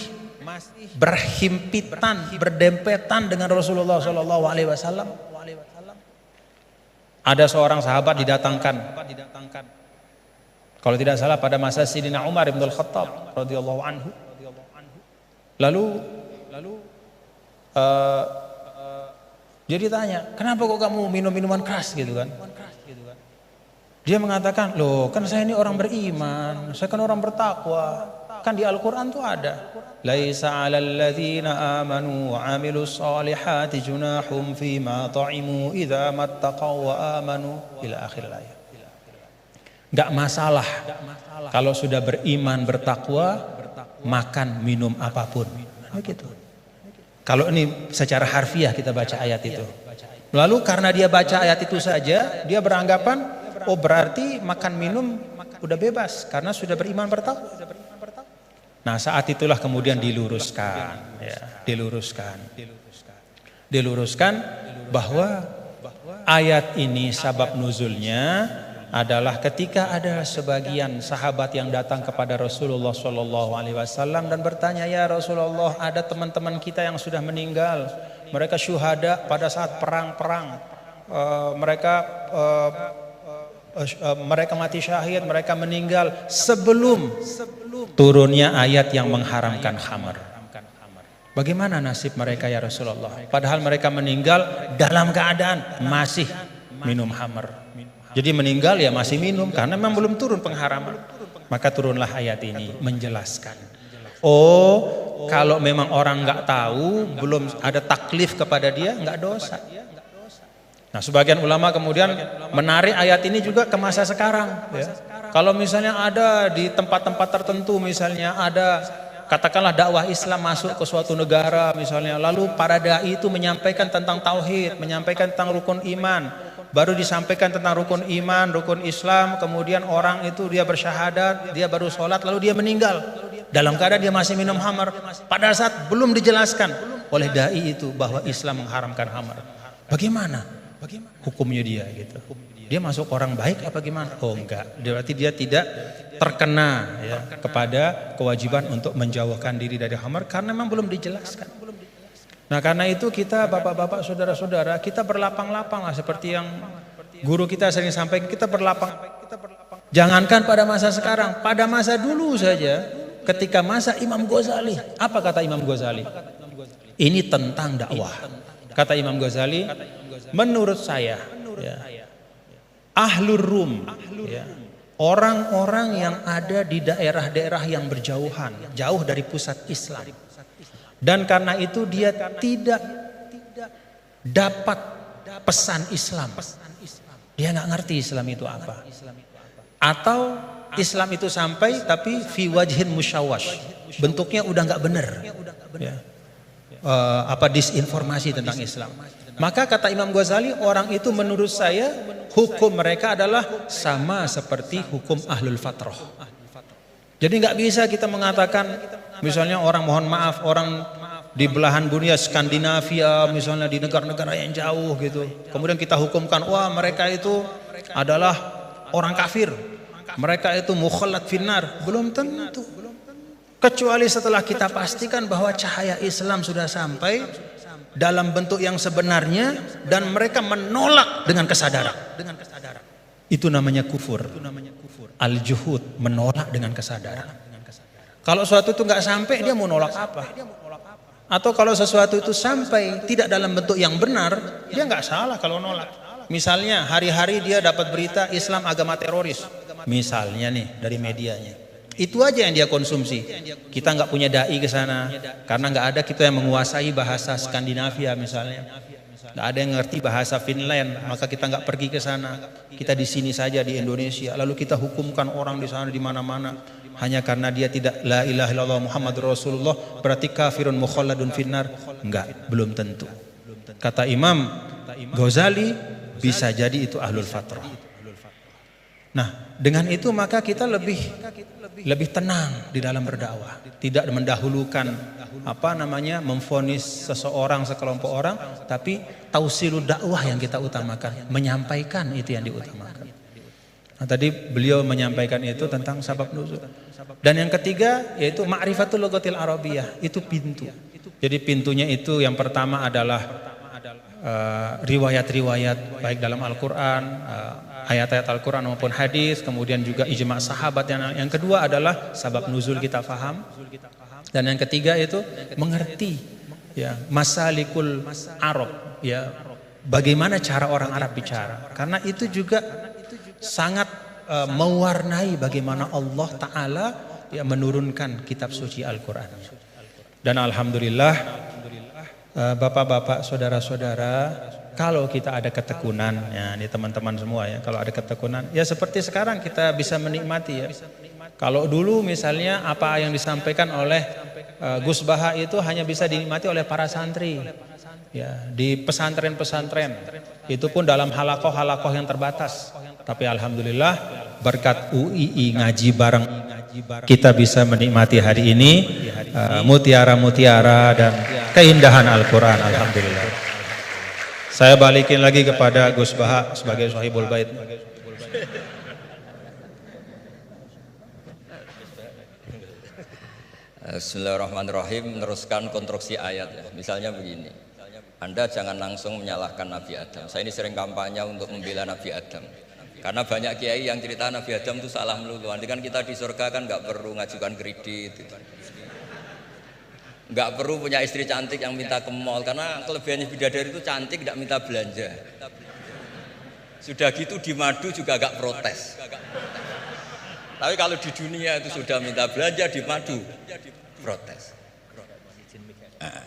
[SPEAKER 2] berhimpitan, berdempetan dengan Rasulullah SAW. Ada seorang sahabat didatangkan, kalau tidak salah pada masa Sayyidina Umar bin Al-Khattab radhiyallahu anhu. Lalu dia ditanya, kenapa kok kamu minum minuman keras gitu kan? Dia mengatakan, loh kan saya ini orang beriman, saya kan orang bertakwa. Kan di Al-Quran tuh ada, laisa 'alal ladzina amanu wa 'amilus solihati junahum fima ta'imu idza mattaqaw wa amanu ila akhir ayat. Enggak masalah kalau sudah beriman bertakwa makan minum apapun. Begitu. Kalau ini secara harfiah kita baca ayat itu. Lalu karena dia baca ayat itu saja, dia beranggapan Oh berarti makan minum udah bebas karena sudah beriman bertauhid. Nah saat itulah kemudian diluruskan, ya, diluruskan bahwa ayat ini sabab nuzulnya adalah ketika ada sebagian sahabat yang datang kepada Rasulullah SAW dan bertanya, ya Rasulullah, ada teman-teman kita yang sudah meninggal, mereka syuhada pada saat perang-perang, mereka mati syahid, mereka meninggal sebelum turunnya ayat yang mengharamkan khamar. Bagaimana nasib mereka ya Rasulullah? Padahal mereka meninggal dalam keadaan masih minum khamar. Jadi meninggal ya masih minum karena memang belum turun pengharaman. Maka turunlah ayat ini menjelaskan. Oh, kalau memang orang nggak tahu, belum ada taklif kepada dia, nggak dosa. Nah, sebagian ulama kemudian menarik ayat ini juga ke masa sekarang. Ya. Kalau misalnya ada di tempat-tempat tertentu, misalnya ada katakanlah dakwah Islam masuk ke suatu negara misalnya, lalu para dai itu menyampaikan tentang tauhid, menyampaikan tentang rukun iman, baru disampaikan tentang rukun iman, rukun Islam, kemudian orang itu dia bersyahadat, dia baru sholat, lalu dia meninggal dalam keadaan dia masih minum khamar, pada saat belum dijelaskan oleh dai itu bahwa Islam mengharamkan khamar. Bagaimana hukumnya dia gitu? Dia masuk orang baik apa gimana? Oh enggak, berarti dia tidak terkena ya kepada kewajiban untuk menjauhkan diri dari khamar karena memang belum dijelaskan. Nah karena itu kita bapak-bapak saudara-saudara, kita berlapang-lapang lah seperti yang guru kita sering sampaikan, kita berlapang. Jangankan pada masa sekarang, pada masa dulu saja ketika masa Imam Ghazali. Apa kata Imam Ghazali? Ini tentang dakwah. Kata Imam Ghazali, menurut saya ya, Ahlur Rum ya, orang-orang yang ada di daerah-daerah yang berjauhan, jauh dari pusat Islam, dan karena itu dia tidak dapat pesan Islam, dia nggak ngerti Islam itu apa, atau Islam itu sampai tapi fi wajhin musyawash, bentuknya udah nggak benar ya. Disinformasi tentang Islam. Maka kata Imam Ghazali, orang itu menurut saya hukum mereka adalah sama seperti hukum ahlul fatrah. Jadi nggak bisa kita mengatakan misalnya orang, mohon maaf, orang di belahan dunia Skandinavia misalnya, di negara-negara yang jauh gitu, kemudian kita hukumkan wah mereka itu adalah orang kafir, mereka itu mukhallat finnar. Belum tentu, kecuali setelah kita pastikan bahwa cahaya Islam sudah sampai dalam bentuk yang sebenarnya dan mereka menolak dengan kesadaran. Itu namanya kufur. Al-juhud, menolak dengan kesadaran. Kalau sesuatu itu nggak sampai, dia mau nolak apa? Atau kalau sesuatu itu sampai tidak dalam bentuk yang benar, dia nggak salah kalau nolak. Misalnya hari-hari dia dapat berita Islam agama teroris, misalnya nih dari medianya. Itu aja yang dia konsumsi. Kita nggak punya dai ke sana karena nggak ada kita yang menguasai bahasa Skandinavia misalnya. Nggak ada yang ngerti bahasa Finland, maka kita nggak pergi ke sana. Kita di sini saja di Indonesia. Lalu kita hukumkan orang di sana di mana-mana hanya karena dia tidak la ilaha illallah Muhammadur Rasulullah berarti kafirun mukhalladun finnar. Enggak, belum tentu. Kata Imam Ghazali, bisa jadi itu ahlul fatrah. Nah, dengan itu maka kita lebih tenang di dalam berdakwah, tidak mendahulukan memvonis seseorang, sekelompok orang, tapi tausilud dakwah yang kita utamakan, menyampaikan itu yang diutamakan. Nah, tadi beliau menyampaikan itu tentang sabab nuzul. Dan yang ketiga yaitu ma'rifatul lughatil arabiyyah, itu pintu. Jadi pintunya itu yang pertama adalah riwayat-riwayat baik dalam Al-Quran, ayat-ayat Al-Quran maupun hadis, kemudian juga ijma' sahabat. Yang kedua adalah sabab nuzul kita faham, dan yang ketiga itu mengerti ya masalikul Arab ya, bagaimana cara orang Arab bicara, karena itu juga sangat mewarnai bagaimana Allah Ta'ala ya menurunkan kitab suci Al-Quran. Dan alhamdulillah bapak-bapak, saudara-saudara, kalau kita ada ketekunan, ya ini teman-teman semua ya, kalau ada ketekunan, ya seperti sekarang kita bisa menikmati ya. Kalau dulu misalnya apa yang disampaikan oleh Gus Baha itu hanya bisa dinikmati oleh para santri, ya di pesantren-pesantren, itu pun dalam halakoh-halakoh yang terbatas. Tapi alhamdulillah berkat UII ngaji bareng kita bisa menikmati hari ini mutiara-mutiara dan keindahan Al-Quran. Alhamdulillah. Saya balikin lagi kepada Gus Baha sebagai Sahibul Bait.
[SPEAKER 1] Bismillahirrahmanirrahim. Meneruskan konstruksi ayat ya. Misalnya begini, Anda jangan langsung menyalahkan Nabi Adam. Saya ini sering kampanye untuk membela Nabi Adam, karena banyak kiai yang cerita Nabi Adam itu salah melulu. Nanti kan kita di surga kan nggak perlu ngajukan kredit, nggak perlu punya istri cantik yang minta ke mall, karena kelebihannya bidadari itu cantik, tidak minta belanja. Sudah gitu di madu juga nggak protes. Tapi kalau di dunia itu sudah minta belanja, di madu protes. Nah,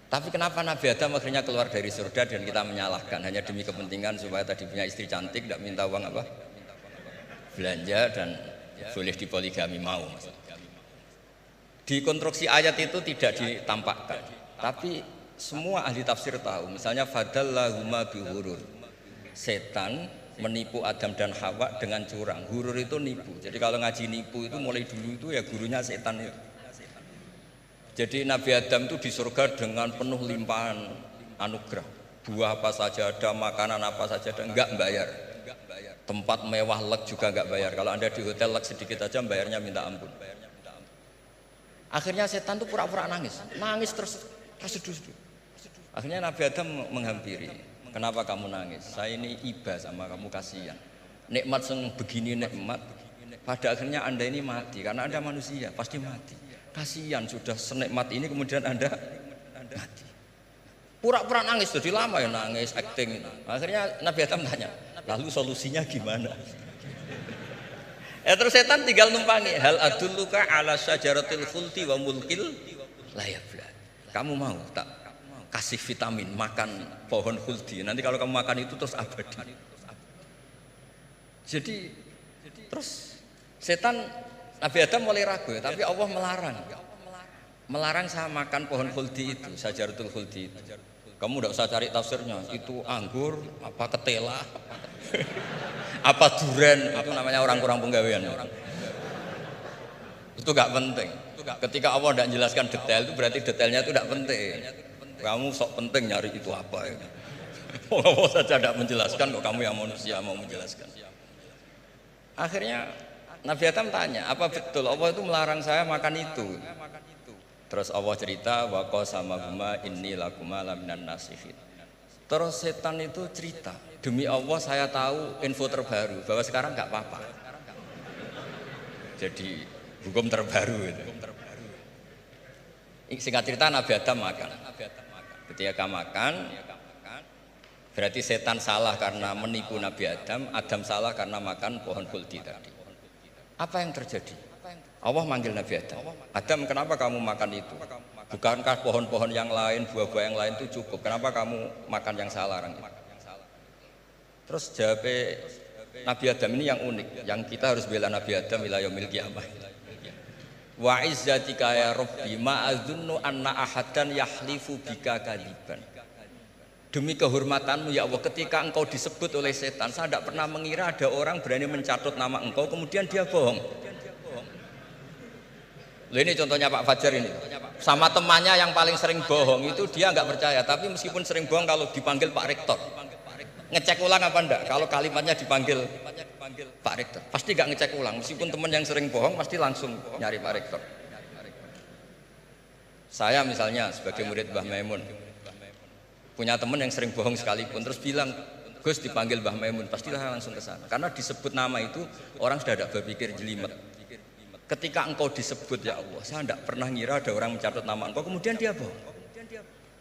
[SPEAKER 1] tapi kenapa Nabi Adam akhirnya keluar dari surga dan kita menyalahkan hanya demi kepentingan supaya tadi punya istri cantik, tidak minta uang apa? Belanja dan boleh dipoligami mau. Di konstruksi ayat itu tidak ditampakkan, tapi semua ahli tafsir tahu. Misalnya fadallahuma bihurur, setan menipu Adam dan Hawa dengan curang. Hurur itu nipu. Jadi kalau ngaji nipu itu mulai dulu itu ya gurunya setan itu. Jadi Nabi Adam itu di surga dengan penuh limpahan anugerah. Buah apa saja ada, makanan apa saja ada, enggak bayar. Tempat mewah leg juga enggak bayar. Kalau Anda di hotel leg sedikit aja bayarnya minta ampun. Akhirnya setan itu pura-pura nangis terseduh-seduh. Akhirnya Nabi Adam menghampiri. Kenapa kamu nangis? Saya ini iba sama kamu, kasihan. Nikmat yang begini nikmat, pada akhirnya Anda ini mati. Karena Anda manusia, pasti mati. Kasihan sudah senikmat ini kemudian Anda mati. Pura-pura nangis, jadi lama ya nangis, acting. Akhirnya Nabi Adam tanya, lalu solusinya gimana? Terus setan tinggal numpangi. Hal adulluka ala syajaratil khuldi wa mulkil la yafla. Kamu mau tak kasih vitamin, makan pohon khuldi. Nanti kalau kamu makan itu terus abadi. Jadi terus setan, Nabi Adam mulai ragu, tapi Allah melarang saya makan pohon khuldi itu, syajaratul khuldi itu. Kamu tidak usah cari tafsirnya, itu anggur, apa ketela, apa duren, itu namanya orang kurang penggawean. Itu gak penting. Ketika Allah tidak menjelaskan detail itu berarti detailnya itu tidak penting. Kamu sok penting nyari itu apa ya? Allah saja tidak menjelaskan, kok kamu yang manusia mau menjelaskan. Akhirnya Nabi Adam tanya, apa betul Allah itu melarang saya makan itu? Terus Allah cerita, wa qasamahuma inni lakuma laminan nasihin. Terus setan itu cerita, demi Allah saya tahu info terbaru bahwa sekarang nggak apa-apa. Jadi hukum terbaru itu. Singkat cerita Nabi Adam makan. Ketika makan, berarti setan salah karena menipu Nabi Adam, Adam salah karena makan pohon khuldi tadi. Apa yang terjadi? Allah manggil Nabi Adam. Adam, kenapa kamu makan itu? Bukankah pohon-pohon yang lain, buah-buah yang lain itu cukup? Kenapa kamu makan yang salah? Terus jawab Nabi Adam ini yang unik, yang kita harus bela Nabi Adam ila yaumil qiyamah. Wa izzatika ya rabbi ma adzunnu anna ahadan yahlifu bika kadiban. Demi kehormatanmu ya Allah, ketika engkau disebut oleh setan, saya tidak pernah mengira ada orang berani mencatut nama engkau kemudian dia bohong. Loh, ini contohnya Pak Fajar ini, sama temannya yang paling sering bohong itu dia nggak percaya, tapi meskipun sering bohong kalau dipanggil Pak Rektor ngecek ulang apa enggak, kalau kalimatnya dipanggil Pak Rektor pasti nggak ngecek ulang, meskipun teman yang sering bohong pasti langsung nyari Pak Rektor. Saya misalnya sebagai murid Mbah Maimun punya teman yang sering bohong sekalipun, terus bilang Gus dipanggil Mbah Maimun, pastilah langsung ke sana, karena disebut nama itu orang sudah tidak berpikir jelimet. Ketika engkau disebut ya Allah, saya tidak pernah ngira ada orang mencatat nama engkau kemudian dia bohong.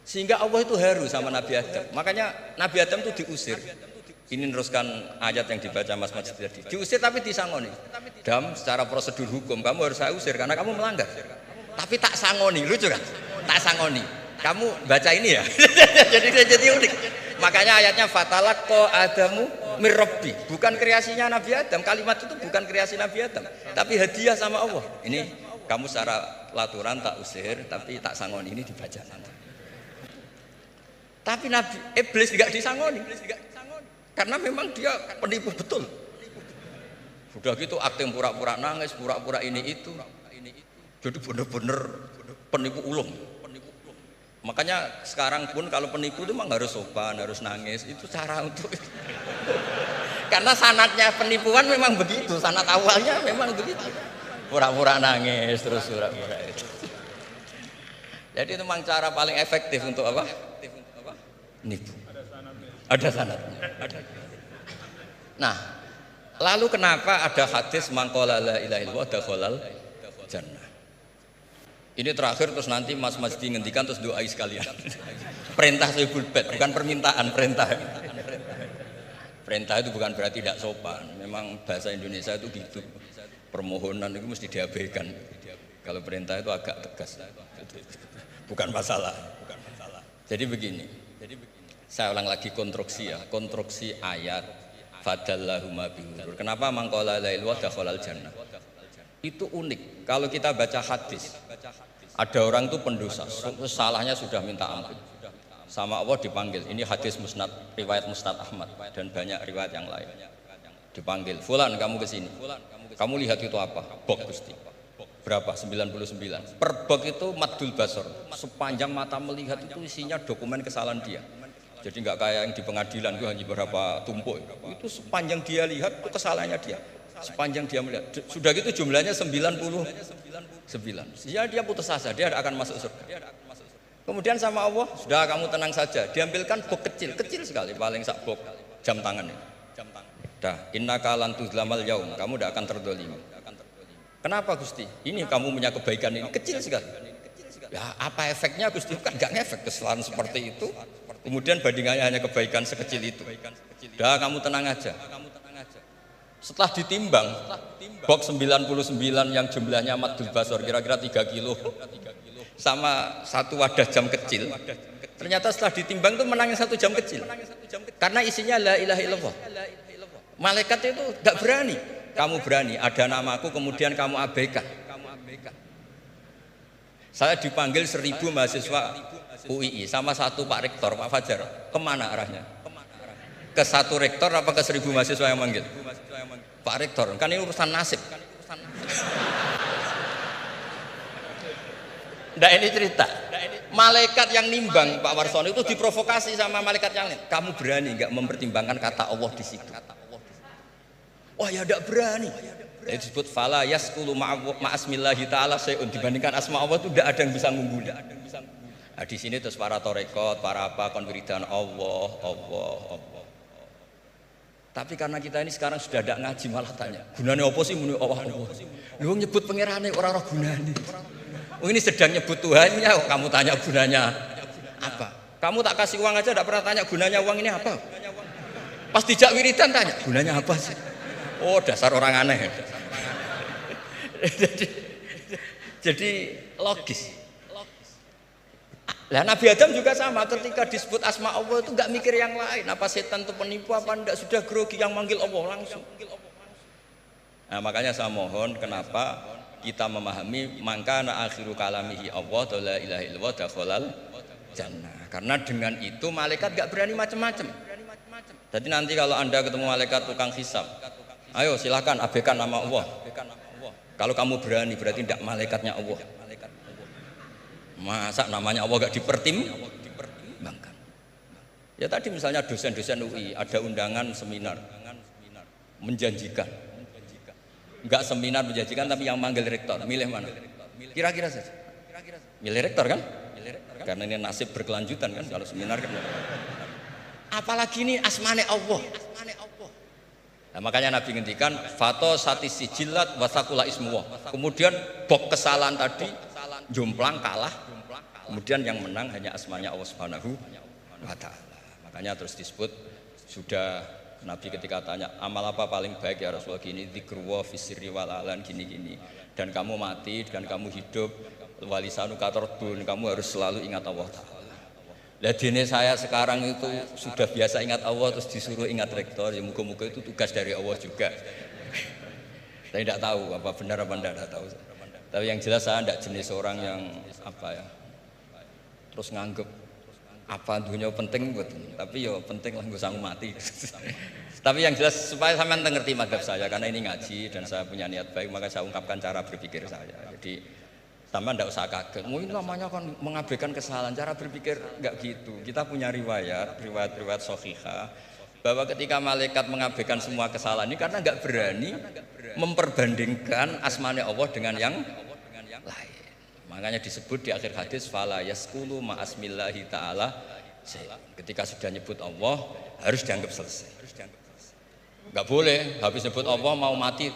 [SPEAKER 1] Sehingga Allah itu haru sama Nabi Adam. Makanya Nabi Adam itu diusir. Ini meneruskan ayat yang dibaca Mas Majid tadi. Diusir tapi disangoni. Dam, secara prosedur hukum kamu harus saya usir karena kamu melanggar. Tapi tak sangoni, lucu kan? Tak sangoni. Kamu baca ini ya. jadi unik. Makanya ayatnya fatalaqqa Adamu mir Rabbi, bukan kreasinya Nabi Adam. Kalimat itu bukan kreasi Nabi Adam, tapi hadiah sama Allah. Ini kamu secara laturan tak usir, tapi tak sangoni, ini dibaca nanti. Tapi Nabi Iblis tidak disangoni. Karena memang dia penipu betul. Sudah gitu akting pura-pura nangis, pura-pura ini itu. Jadi benar-benar penipu ulung. Makanya sekarang pun kalau penipu itu memang harus sopan, harus nangis. Itu cara untuk karena sanatnya penipuan memang begitu, sanat awalnya memang begitu. Pura-pura nangis terus pura-pura itu. Jadi itu memang cara paling efektif untuk apa? Nipu. Ada sanatnya. Nah, lalu kenapa ada hadis mangqala la ilaha illallah dakhalal jannah? Ini terakhir terus nanti Mas Masdi ngendikan terus doai sekalian. Perintah Sohibul Bait, bukan permintaan, perintah. Perintah itu bukan berarti tidak sopan. Memang bahasa Indonesia itu gitu. Permohonan itu mesti diabaikan. Kalau perintah itu agak tegas. Bukan masalah. Jadi begini. Saya ulang lagi konstruksi ya, konstruksi ayat fadallahuma bihurur. Kenapa mangqala la ilaha dakhalal jannah? Itu unik. Kalau kita baca hadis, ada orang itu pendosa, salahnya sudah minta ampun. Sama Allah dipanggil. Ini hadis musnad, riwayat Musnad Ahmad dan banyak riwayat yang lain. Dipanggil, "Fulan, kamu ke sini. Kamu lihat itu apa?" "Bok, Gusti." "Berapa?" 99. Per bok itu maddul basar. Sepanjang mata melihat itu isinya dokumen kesalahan dia. Jadi nggak kayak yang di pengadilan itu hanya beberapa tumpuk. Itu sepanjang dia lihat itu kesalahannya dia. Sepanjang dia melihat. Sudah gitu jumlahnya 99. Sehingga dia putus asa, dia akan masuk surga. Kemudian sama Allah, sudah kamu tenang saja. Diambilkan bok kecil sekali, paling sak bok jam tangan. Dah, innaka lan tuzlamal yaum, kamu tidak akan terdolimi. Kenapa Gusti? Ini kamu punya kebaikan ini kecil sekali. Ya, apa efeknya Gusti? Kan nggak ngefek kesalahan seperti itu. Kemudian bandingannya hanya kebaikan sekecil itu. Dah, kamu tenang aja. Setelah ditimbang, box 99 yang jumlahnya maddul basar kira-kira 3 kilo sama satu wadah jam kecil. Ternyata setelah ditimbang itu menangin 1 jam kecil. Karena isinya la ilaha illallah. Malaikat itu gak berani. Kamu berani, ada namaku kemudian kamu abaikan. Saya dipanggil 1000 mahasiswa UII sama satu Pak Rektor, Pak Fajar. Kemana arahnya? Ke satu rektor apa ke 1000 mahasiswa yang manggil? Pak Rektor, kan ini urusan nasib. Nah ini cerita. Malaikat yang nimbang Pak Warsono itu diprovokasi sama malaikat yang lain. Kamu berani nggak mempertimbangkan kata Allah di situ? Wah ya tidak berani. Itu disebut fala yaskulu ma'asmillahi ta'ala sayun, dibandingkan asma Allah itu tidak ada yang bisa ngungguli. Nah, di sini terus para torekot, para apa konwiridan Allah. Tapi karena kita ini sekarang sudah tidak ngaji malah tanya, gunanya apa sih muni Allah? Lu nyebut pangerane orang gunane. Ini sedang nyebut Tuhannya, kamu tanya gunanya apa? Kamu tak kasih uang aja tidak pernah tanya gunanya uang ini apa? Pas dijak wiridan tanya, gunanya apa sih? Oh, dasar orang aneh. Jadi logis. Lah Nabi Adam juga sama, ketika disebut asma Allah itu nggak mikir yang lain, apa setan itu penipu apa enggak, sudah grogi yang manggil Allah langsung. Nah makanya saya mohon, kenapa kita memahami mangkana akhiru kalamihi Allah la ilaha illallah dakhalal jannah. Karena dengan itu malaikat nggak berani macam-macam. Jadi nanti kalau Anda ketemu malaikat tukang hisab, ayo silakan abaikan nama Allah. Kalau kamu berani berarti tidak malaikatnya Allah. Masa namanya Allah gak dipertimbangkan? Ya tadi misalnya dosen-dosen UI ada undangan seminar menjanjikan, enggak seminar menjanjikan tapi yang manggil rektor, milih mana? Kira-kira saja. Milih rektor kan? Karena ini nasib berkelanjutan kan kalau seminar kan. Apalagi ini asmane Allah. Nah, makanya Nabi ngendikan fato satis sijilat wasakula ismuwah. Kemudian bok kesalahan tadi jomplang kalah. Kemudian yang menang hanya asmanya Allah Subhanahu wa ta'ala. Makanya terus disebut, sudah Nabi ketika tanya amal apa paling baik ya Rasulullah, gini dzikrullah fisirri wal alan gini-gini, dan kamu mati dan kamu hidup walisanu katordun, kamu harus selalu ingat Allah Ta'ala. Lah dene saya sekarang itu sudah biasa ingat Allah terus disuruh ingat rektor, ya muga-muga itu tugas dari Allah juga. Saya tidak tahu apa benar apa tidak tahu. Tapi yang jelas saya tidak jenis orang yang apa ya, terus nganggep Apa dunia penting buat, tapi yo penting lah gue sanggup mati. Tapi yang jelas supaya sampean ngerti madhab saya, karena ini ngaji dan saya punya niat baik, maka saya ungkapkan cara berpikir saya. Jadi sampean tidak usah kaget. Mungkin namanya kan mengabaikan kesalahan, cara berpikir nggak gitu. Kita punya riwayat sahihah bahwa ketika malaikat mengabaikan semua kesalahan ini karena nggak berani memperbandingkan asmane Allah dengan yang lain. Makanya disebut di akhir hadis fala yaskulu ma'asmillahi ta'ala. Ketika sudah nyebut Allah harus dianggap selesai. Nggak boleh habis nyebut Allah mau mati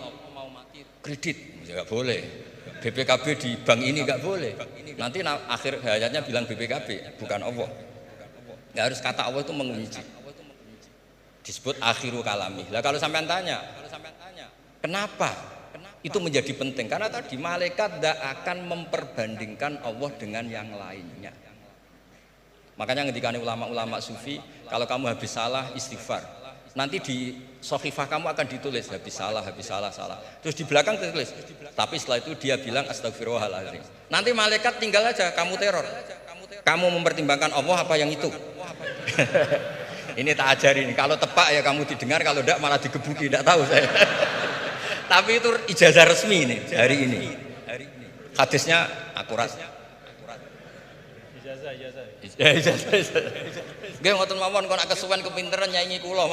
[SPEAKER 1] kredit, nggak boleh. BPKB di bank ini nggak boleh. Nanti akhir hayatnya bilang BPKB bukan Allah. Nggak harus kata Allah itu mengunci. Disebut akhiru kalami. Lah kalau sampean tanya, kenapa itu menjadi penting? Karena tadi malaikat tidak akan memperbandingkan Allah dengan yang lainnya. Makanya ketika ulama-ulama sufi, kalau kamu habis salah istighfar, nanti di sohifah kamu akan ditulis habis salah. Terus di belakang ditulis, tapi setelah itu dia bilang astagfirullahaladzim. Nanti malaikat tinggal aja kamu teror. Kamu mempertimbangkan Allah apa yang itu? Ini tak ajarin. Kalau tepak ya kamu didengar, kalau tidak malah digebuki. Tidak tahu saya. Tapi itu ijazah resmi nih hari ini. Hadisnya akurat. Ijazah. Nggih ngoten mawon kok nak kesuwen kepinteran nyanyi kula.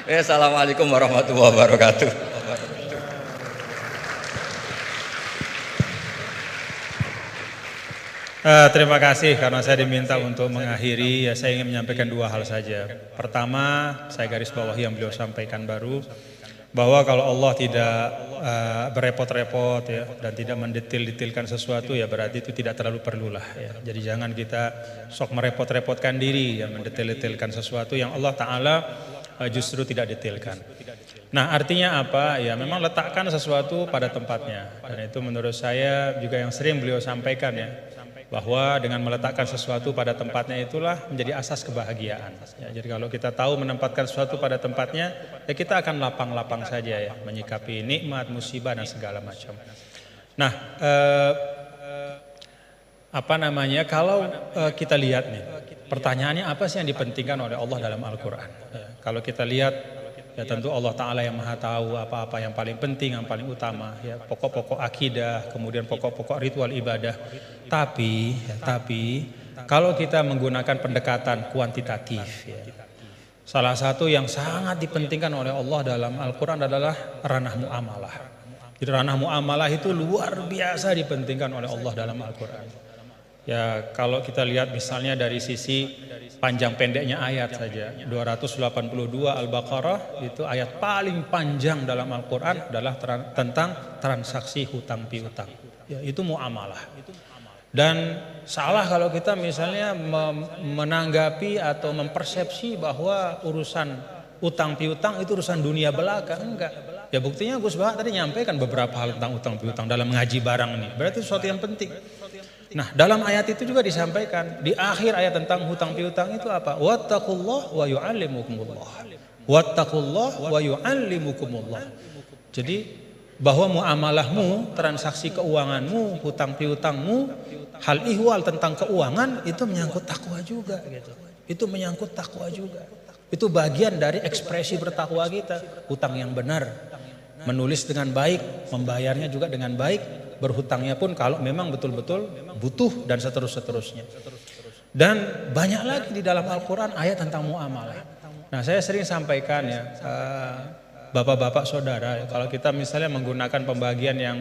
[SPEAKER 1] Assalamualaikum warahmatullahi wabarakatuh.
[SPEAKER 2] Terima kasih karena saya diminta untuk mengakhiri, ya saya ingin menyampaikan dua hal saja. Pertama, saya garis bawahi yang beliau sampaikan baru, bahwa kalau Allah tidak berepot-repot ya dan tidak mendetil-detilkan sesuatu, ya berarti itu tidak terlalu perlulah ya. Jadi jangan kita sok merepot-repotkan diri ya mendetil-detilkan sesuatu yang Allah Ta'ala justru tidak detilkan. Nah artinya apa? Ya memang letakkan sesuatu pada tempatnya, dan itu menurut saya juga yang sering beliau sampaikan ya, bahwa dengan meletakkan sesuatu pada tempatnya itulah menjadi asas kebahagiaan. Ya, jadi kalau kita tahu menempatkan sesuatu pada tempatnya, ya kita akan lapang-lapang saja ya, menyikapi nikmat, musibah dan segala macam. Nah, kalau kita lihat nih, pertanyaannya apa sih yang dipentingkan oleh Allah dalam Al-Quran? Ya, kalau kita lihat, ya tentu Allah Ta'ala yang maha tahu apa-apa yang paling penting, yang paling utama ya, pokok-pokok akidah, kemudian pokok-pokok ritual ibadah. Tapi kalau kita menggunakan pendekatan kuantitatif ya, salah satu yang sangat dipentingkan oleh Allah dalam Al-Quran adalah ranah muamalah. Jadi ranah muamalah itu luar biasa dipentingkan oleh Allah dalam Al-Quran. Ya kalau kita lihat misalnya dari sisi panjang pendeknya ayat saja, 282 Al-Baqarah itu ayat paling panjang dalam Al-Quran adalah tentang transaksi hutang piutang. Ya, itu muamalah. Dan salah kalau kita misalnya menanggapi atau mempersepsi bahwa urusan utang piutang itu urusan dunia belaka. Enggak. Ya buktinya Gus Bah tadi nyampaikan beberapa hal tentang utang piutang dalam ngaji barang ini. Berarti sesuatu yang penting. Nah dalam ayat itu juga disampaikan di akhir ayat tentang hutang piutang itu apa? Wattaqullah wa yu'allimukumullah. Wattaqullah wa yu'allimukumullah. Jadi bahwa muamalahmu, transaksi keuanganmu, hutang piutangmu, hal ihwal tentang keuangan itu menyangkut takwa juga gitu. Itu menyangkut takwa juga. Itu bagian dari ekspresi bertakwa kita. Hutang yang benar, menulis dengan baik, membayarnya juga dengan baik, berhutangnya pun kalau memang betul-betul butuh dan seterusnya. Dan banyak lagi di dalam Al-Quran ayat tentang muamalah. Nah saya sering sampaikan ya, bapak-bapak saudara, kalau kita misalnya menggunakan pembagian yang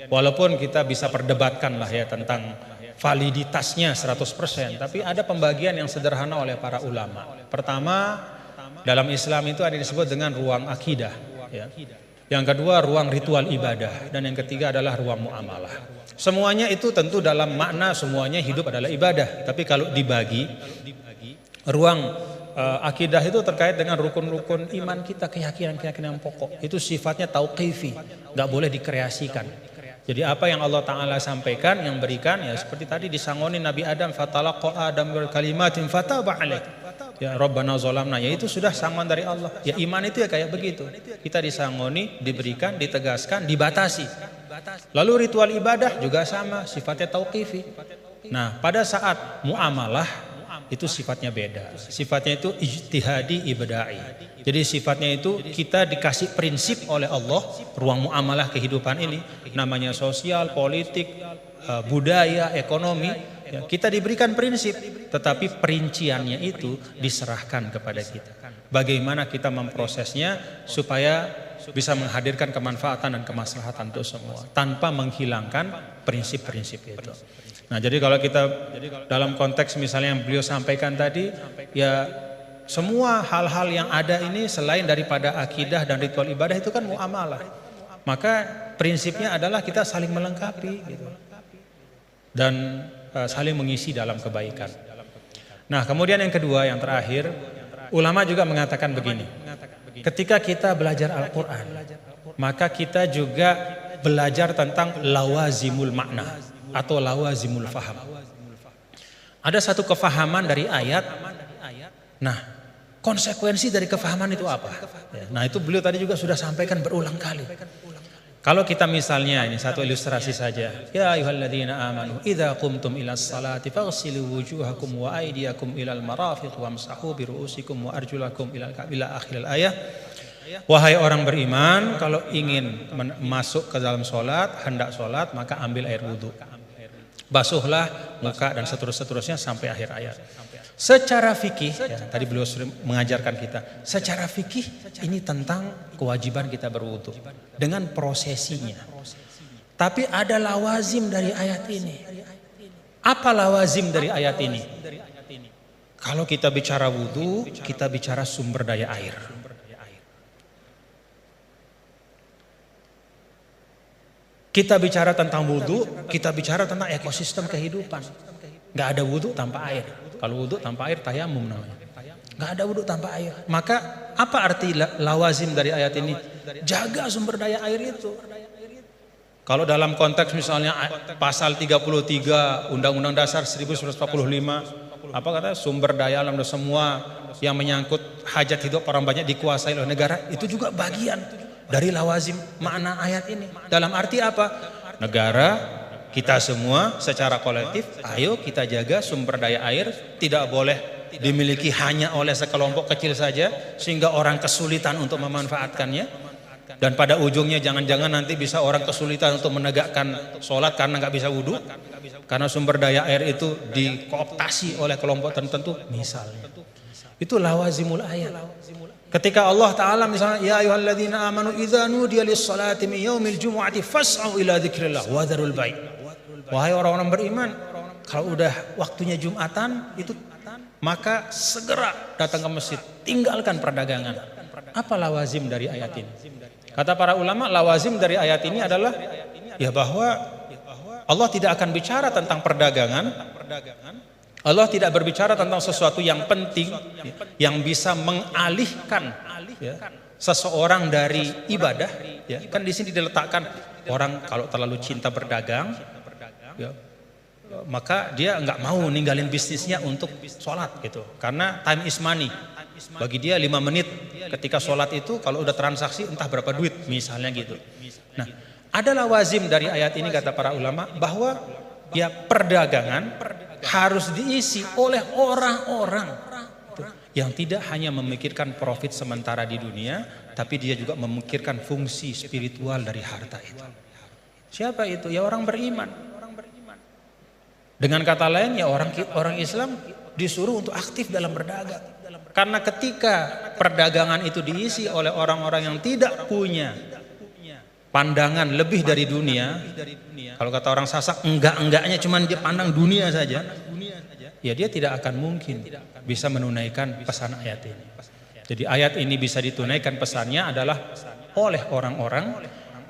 [SPEAKER 2] walaupun kita bisa perdebatkan lah ya tentang validitasnya 100%, tapi ada pembagian yang sederhana oleh para ulama. Pertama, dalam Islam itu ada disebut dengan ruang akidah ya. Yang kedua ruang ritual ibadah, dan yang ketiga adalah ruang muamalah. Semuanya itu tentu dalam makna semuanya hidup adalah ibadah, tapi kalau dibagi ruang akidah itu terkait dengan rukun-rukun iman kita, keyakinan-keyakinan pokok. Itu sifatnya tauqifi, nggak boleh dikreasikan. Jadi apa yang Allah Ta'ala sampaikan, yang berikan ya seperti tadi disangoni Nabi Adam, fatalaqa Adam bil kalimatin fataba alaih. Ya Rabbana zalamna, ya itu sudah sangon dari Allah. Ya iman itu ya kayak begitu. Kita disangoni, diberikan, ditegaskan, dibatasi. Lalu ritual ibadah juga sama, sifatnya tauqifi. Nah, pada saat muamalah itu sifatnya beda. Sifatnya itu ijtihadi ibada'i. Jadi sifatnya itu kita dikasih prinsip oleh Allah, ruang muamalah kehidupan ini, namanya sosial, politik, budaya, ekonomi. Ya, kita diberikan prinsip, tetapi perinciannya itu diserahkan kepada kita. Bagaimana kita memprosesnya supaya bisa menghadirkan kemanfaatan dan kemaslahatan untuk semua, tanpa menghilangkan prinsip-prinsip itu. Nah, jadi kalau kita dalam konteks misalnya yang beliau sampaikan tadi, ya semua hal-hal yang ada ini selain daripada akidah dan ritual ibadah itu kan muamalah. Maka prinsipnya adalah kita saling melengkapi gitu. Dan saling mengisi dalam kebaikan. Nah, kemudian yang kedua, yang terakhir, ulama juga mengatakan begini. Ketika kita belajar Al-Quran, maka kita juga belajar tentang lawazimul makna atau lawazimul faham. Ada satu kefahaman dari ayat. Nah, konsekuensi dari kefahaman itu apa? Nah, itu beliau tadi juga sudah sampaikan berulang kali. Kalau kita misalnya, ini satu ilustrasi saja. Ya ayyuhalladzina amanu idza qumtum ilas salati faghsilu wujuhakum wa aydiyakum ilal marafiq wamsahu bi ru'usikum wa arjulakum ila akhiril ayah. Wahai orang beriman, kalau ingin masuk ke dalam solat, hendak solat, maka ambil air wudu. Basuhlah muka dan seterusnya sampai akhir ayat. Secara fikih, ya, tadi beliau mengajarkan kita, secara fikih ini tentang kewajiban kita berwudu dengan prosesinya. Tapi ada lawazim dari ayat ini. Apa lawazim dari ayat ini? Kalau kita bicara wudu, kita bicara sumber daya air. Kita bicara tentang wudu, kita bicara tentang ekosistem kehidupan. Gak ada wudu tanpa air. Kalau wudu tanpa air tayamum namanya. Gak ada wudu tanpa air. Maka apa arti lawazim dari ayat ini? Jaga sumber daya air itu. Kalau dalam konteks misalnya pasal 33 Undang-Undang Dasar 1945, apa kata sumber daya alam dan semua yang menyangkut hajat hidup orang banyak dikuasai oleh negara, itu juga bagian dari lawazim makna ayat ini. Dalam arti apa? Negara, kita semua secara kolektif, ayo kita jaga sumber daya air, tidak boleh dimiliki hanya oleh sekelompok kecil saja sehingga orang kesulitan untuk memanfaatkannya. Dan pada ujungnya jangan-jangan nanti bisa orang kesulitan untuk menegakkan sholat karena nggak bisa wudhu, karena sumber daya air itu dikooptasi oleh kelompok tertentu misalnya. Itu lawazimul ayat. Ketika Allah Ta'ala misalnya, ya ayyuhalladzina amanu idza nudiya lis-salati min yaumil jumu'ati fas'au ila dzikrillah wa dzarul bai'. Wahai orang-orang beriman, kalau udah waktunya Jumatan itu, maka segera datang ke masjid, tinggalkan perdagangan. Apa lawazim dari ayat ini? Kata para ulama, lawazim dari ayat ini adalah ya bahwa Allah tidak akan bicara tentang perdagangan. Allah tidak berbicara tentang sesuatu yang penting yang bisa mengalihkan ya, seseorang dari ibadah. Ya, kan di sini diletakkan orang kalau terlalu cinta berdagang, ya, maka dia nggak mau ninggalin bisnisnya untuk sholat gitu, karena time is money. Bagi dia 5 menit ketika sholat itu kalau udah transaksi entah berapa duit misalnya gitu. Nah, ada lawazim dari ayat ini kata para ulama bahwa ya perdagangan harus diisi oleh orang-orang yang tidak hanya memikirkan profit sementara di dunia, tapi dia juga memikirkan fungsi spiritual dari harta itu. Siapa itu? Ya orang beriman. Dengan kata lain ya orang Islam disuruh untuk aktif dalam berdagang. Karena ketika perdagangan itu diisi oleh orang-orang yang tidak punya pandangan lebih dari dunia, kalau kata orang Sasak, enggaknya cuman dia pandang dunia saja, ya dia tidak akan mungkin bisa menunaikan pesan ayat ini. Jadi ayat ini bisa ditunaikan pesannya adalah oleh orang-orang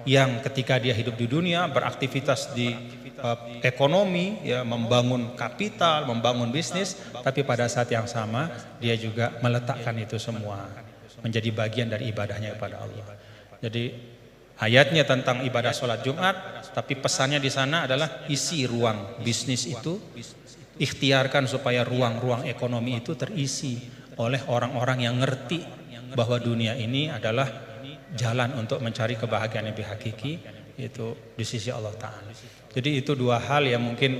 [SPEAKER 2] yang ketika dia hidup di dunia, beraktivitas di ekonomi, ya, membangun kapital, membangun bisnis, tapi pada saat yang sama dia juga meletakkan itu semua menjadi bagian dari ibadahnya kepada Allah. Jadi ayatnya tentang ibadah sholat Jumat, tapi pesannya di sana adalah isi ruang bisnis itu, ikhtiarkan supaya ruang-ruang ekonomi itu terisi oleh orang-orang yang ngerti bahwa dunia ini adalah jalan untuk mencari kebahagiaan yang hakiki, itu di sisi Allah Ta'ala. Jadi itu dua hal yang mungkin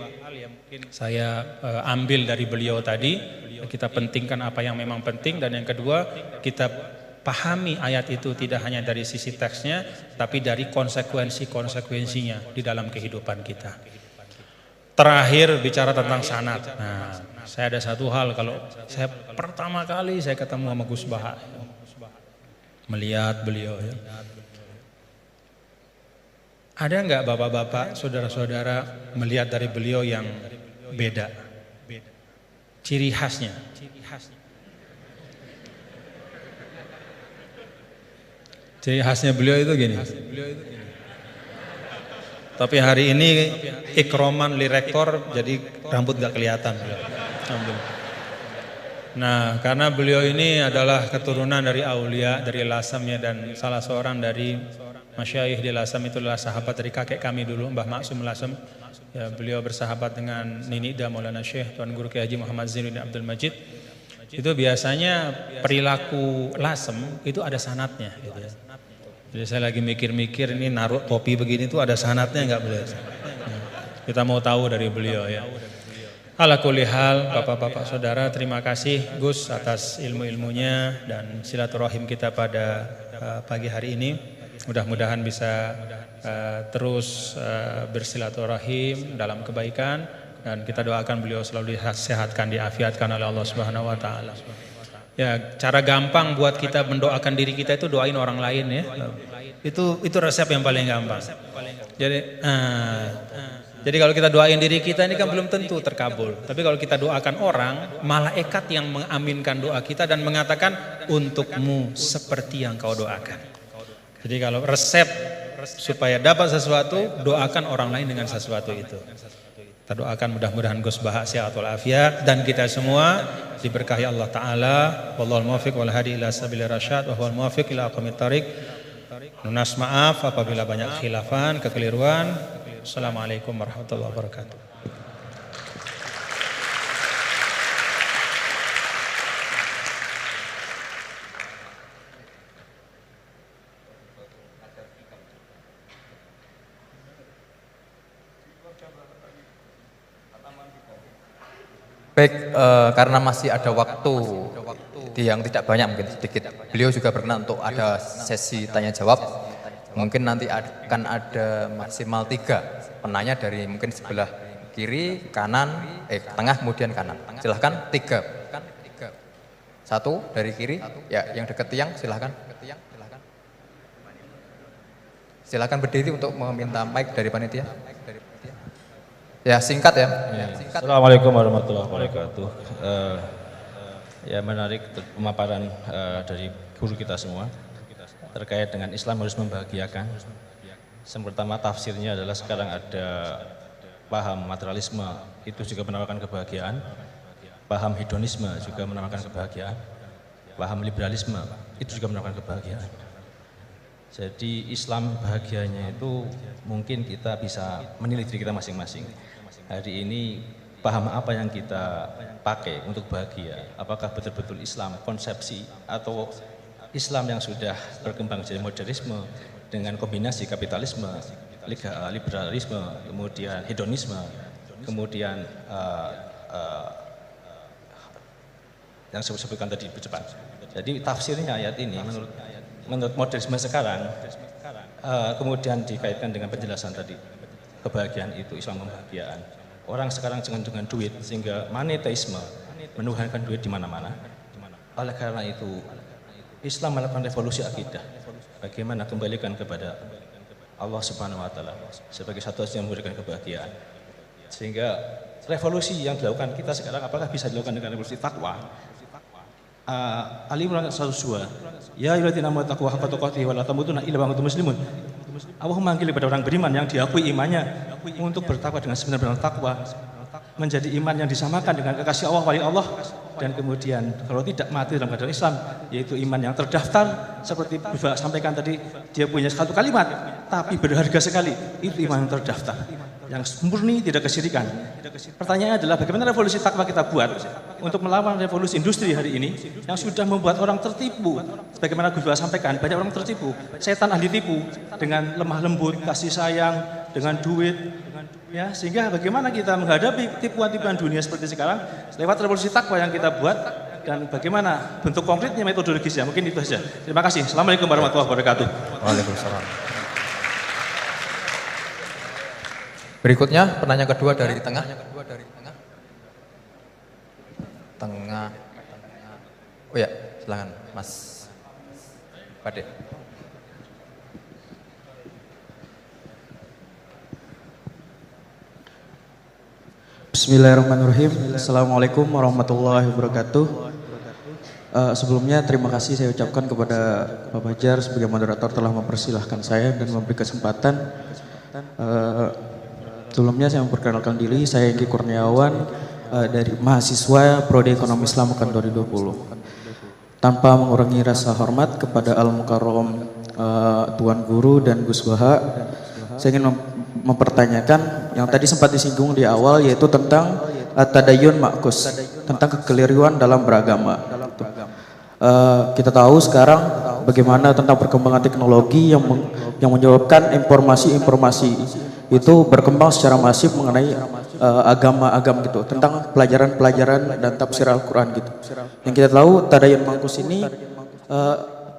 [SPEAKER 2] saya ambil dari beliau tadi. Kita pentingkan apa yang memang penting, dan yang kedua kita pahami ayat itu tidak hanya dari sisi teksnya, tapi dari konsekuensinya di dalam kehidupan kita. Terakhir bicara tentang sanad. Nah, saya ada satu hal, kalau saya pertama kali saya ketemu sama Gus Baha, melihat beliau ya. Ada nggak bapak-bapak, saudara-saudara melihat dari beliau yang beda? Ciri khasnya. Ciri khasnya beliau itu gini. Tapi hari ini ikroman li rektor, jadi rambut nggak kelihatan. Nah, karena beliau ini adalah keturunan dari aulia, dari Lasamnya, dan salah seorang dari masyayikh di Lasam itu adalah sahabat dari kakek kami dulu, Mbah Maksum Lasam. Ya, beliau bersahabat dengan Nini da Maulana Syekh Tuan Guru Kiai Haji Muhammad Zainuddin Abdul Majid. Itu biasanya perilaku Lasem itu ada sanatnya gitu ya. Jadi saya lagi mikir-mikir, ini naruh topi begini tuh ada sanatnya nggak beliau? Kita mau tahu dari beliau ya. Ala kulli hal, bapak-bapak saudara, terima kasih Gus atas ilmu-ilmunya dan silaturahim kita pada pagi hari ini. Mudah-mudahan bisa terus bersilaturahim dalam kebaikan, dan kita doakan beliau selalu disehatkan, diafiatkan oleh Allah Subhanahu wa taala. Ya, cara gampang buat kita mendoakan diri kita itu doain orang lain ya. Itu resep yang paling gampang. Jadi kalau kita doain diri kita ini kan belum tentu terkabul. Tapi kalau kita doakan orang, malaikat yang mengaminkan doa kita dan mengatakan untukmu seperti yang kau doakan. Jadi kalau resep supaya dapat sesuatu, doakan orang lain dengan sesuatu itu. Kita doakan mudah-mudahan Gus Baha sehat walafiat dan kita semua diberkahi Allah Ta'ala. Wallahul muwaffiq wal hadi ila sabilir rasyad wa huwal muwaffiq ila aqwamit thariq. Lunas maaf apabila banyak khilafan, kekeliruan. Assalamualaikum warahmatullahi wabarakatuh.
[SPEAKER 3] Baik, karena masih ada waktu yang tidak banyak, mungkin sedikit. Beliau juga berkenan untuk ada sesi tanya jawab. Mungkin nanti akan ada maksimal 3 penanya dari mungkin sebelah kiri, kanan, tengah, kemudian kanan. Silahkan 3. 1 dari kiri, ya yang dekat tiang silahkan. Silahkan berdiri untuk meminta mic dari panitia. Ya singkat ya. Singkat.
[SPEAKER 4] Assalamualaikum warahmatullahi wabarakatuh. Ya menarik pemaparan dari guru kita semua terkait dengan Islam harus membahagiakan. Yang pertama tafsirnya adalah sekarang ada paham materialisme itu juga menawarkan kebahagiaan, paham hedonisme juga menawarkan kebahagiaan, paham liberalisme itu juga menawarkan kebahagiaan. Jadi Islam bahagianya itu mungkin kita bisa menilai diri kita masing-masing. Hari ini paham apa yang kita pakai untuk bahagia? Apakah betul-betul Islam konsepsi atau Islam yang sudah berkembang jadi modernisme dengan kombinasi kapitalisme, liberalisme, kemudian hedonisme, kemudian yang saya sebutkan tadi bercepat. Jadi tafsirnya ayat ini menurut modernisme sekarang kemudian dikaitkan dengan penjelasan tadi, kebahagiaan itu Islam membahagiaan. Orang sekarang dengan duit sehingga monetisme menuhankan duit di mana-mana. Oleh karena itu Islam melakukan revolusi akidah. Bagaimana kembalikan kepada Allah Subhanahu wa taala sebagai satu yang memberikan kebahagiaan. Sehingga revolusi yang dilakukan kita sekarang apakah bisa dilakukan dengan revolusi takwa? Ali Imran 102. Ya ayyuhalladzina amanu taqwa haqqa tuqatih wa la tamutunna illa wa antum muslimun. Allah memanggil kepada orang beriman yang diakui imannya untuk bertakwa dengan sebenar-benar takwa, menjadi iman yang disamakan dengan kekasih Allah, wali Allah, dan kemudian kalau tidak mati dalam keadaan Islam, yaitu iman yang terdaftar seperti Bapak sampaikan tadi, dia punya satu kalimat tapi berharga sekali, itu iman yang terdaftar, yang murni tidak kesyirikan. Pertanyaannya adalah bagaimana revolusi takwa kita buat untuk melawan revolusi industri hari ini yang sudah membuat orang tertipu. Sebagaimana Gus Baha sampaikan, banyak orang tertipu, setan ahli tipu dengan lemah lembut, kasih sayang, dengan duit, Ya, sehingga bagaimana kita menghadapi tipuan-tipuan dunia seperti sekarang lewat revolusi takwa yang kita buat dan bagaimana bentuk konkretnya metodologisnya. Mungkin itu saja. Terima kasih. Assalamualaikum warahmatullahi wabarakatuh.
[SPEAKER 3] Waalaikumsalam. Berikutnya penanya kedua dari tengah. Tengah. Oh ya, silakan Mas Pade.
[SPEAKER 5] Bismillahirrahmanirrahim. Assalamualaikum warahmatullahi wabarakatuh. Sebelumnya terima kasih saya ucapkan kepada Pak Fajar sebagai moderator telah mempersilahkan saya dan memberi kesempatan. Sebelumnya saya memperkenalkan diri, saya Engki Kurniawan dari mahasiswa Prodi Ekonomi Islam UKAN 2020. Tanpa mengurangi rasa hormat kepada Al Mukarrom Tuan Guru dan Gus Baha, saya ingin mempertanyakan yang tadi sempat disinggung di awal, yaitu tentang tadayun ma'kus, tentang kekeliruan dalam beragama. Kita tahu sekarang bagaimana tentang perkembangan teknologi yang menyebabkan informasi-informasi itu berkembang secara masif mengenai agama-agama gitu, tentang pelajaran-pelajaran dan tafsir Al-Quran gitu. Yang kita tahu tadayun ma'kus ini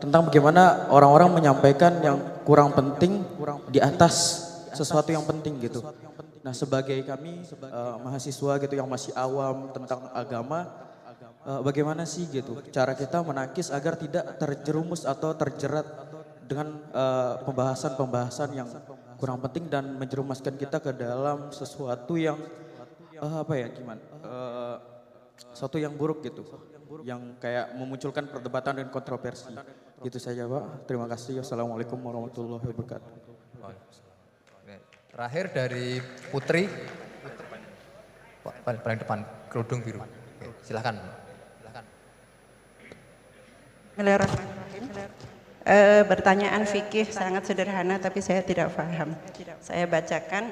[SPEAKER 5] tentang bagaimana orang-orang menyampaikan yang kurang penting di atas sesuatu yang penting gitu. Nah, sebagai kami mahasiswa gitu yang masih awam tentang agama, bagaimana sih gitu cara kita menakis agar tidak terjerumus atau terjerat dengan pembahasan-pembahasan yang kurang penting dan menjerumuskan kita ke dalam sesuatu yang sesuatu yang buruk gitu, yang kayak memunculkan perdebatan dan kontroversi. Gitu saja Pak. Terima kasih. Wassalamualaikum warahmatullahi wabarakatuh.
[SPEAKER 3] Terakhir dari Putri, paling depan, kerudung biru. Oke, silakan.
[SPEAKER 6] Bismillahirrahmanirrahim. Pertanyaan fikih sangat sederhana tapi saya tidak paham. Saya bacakan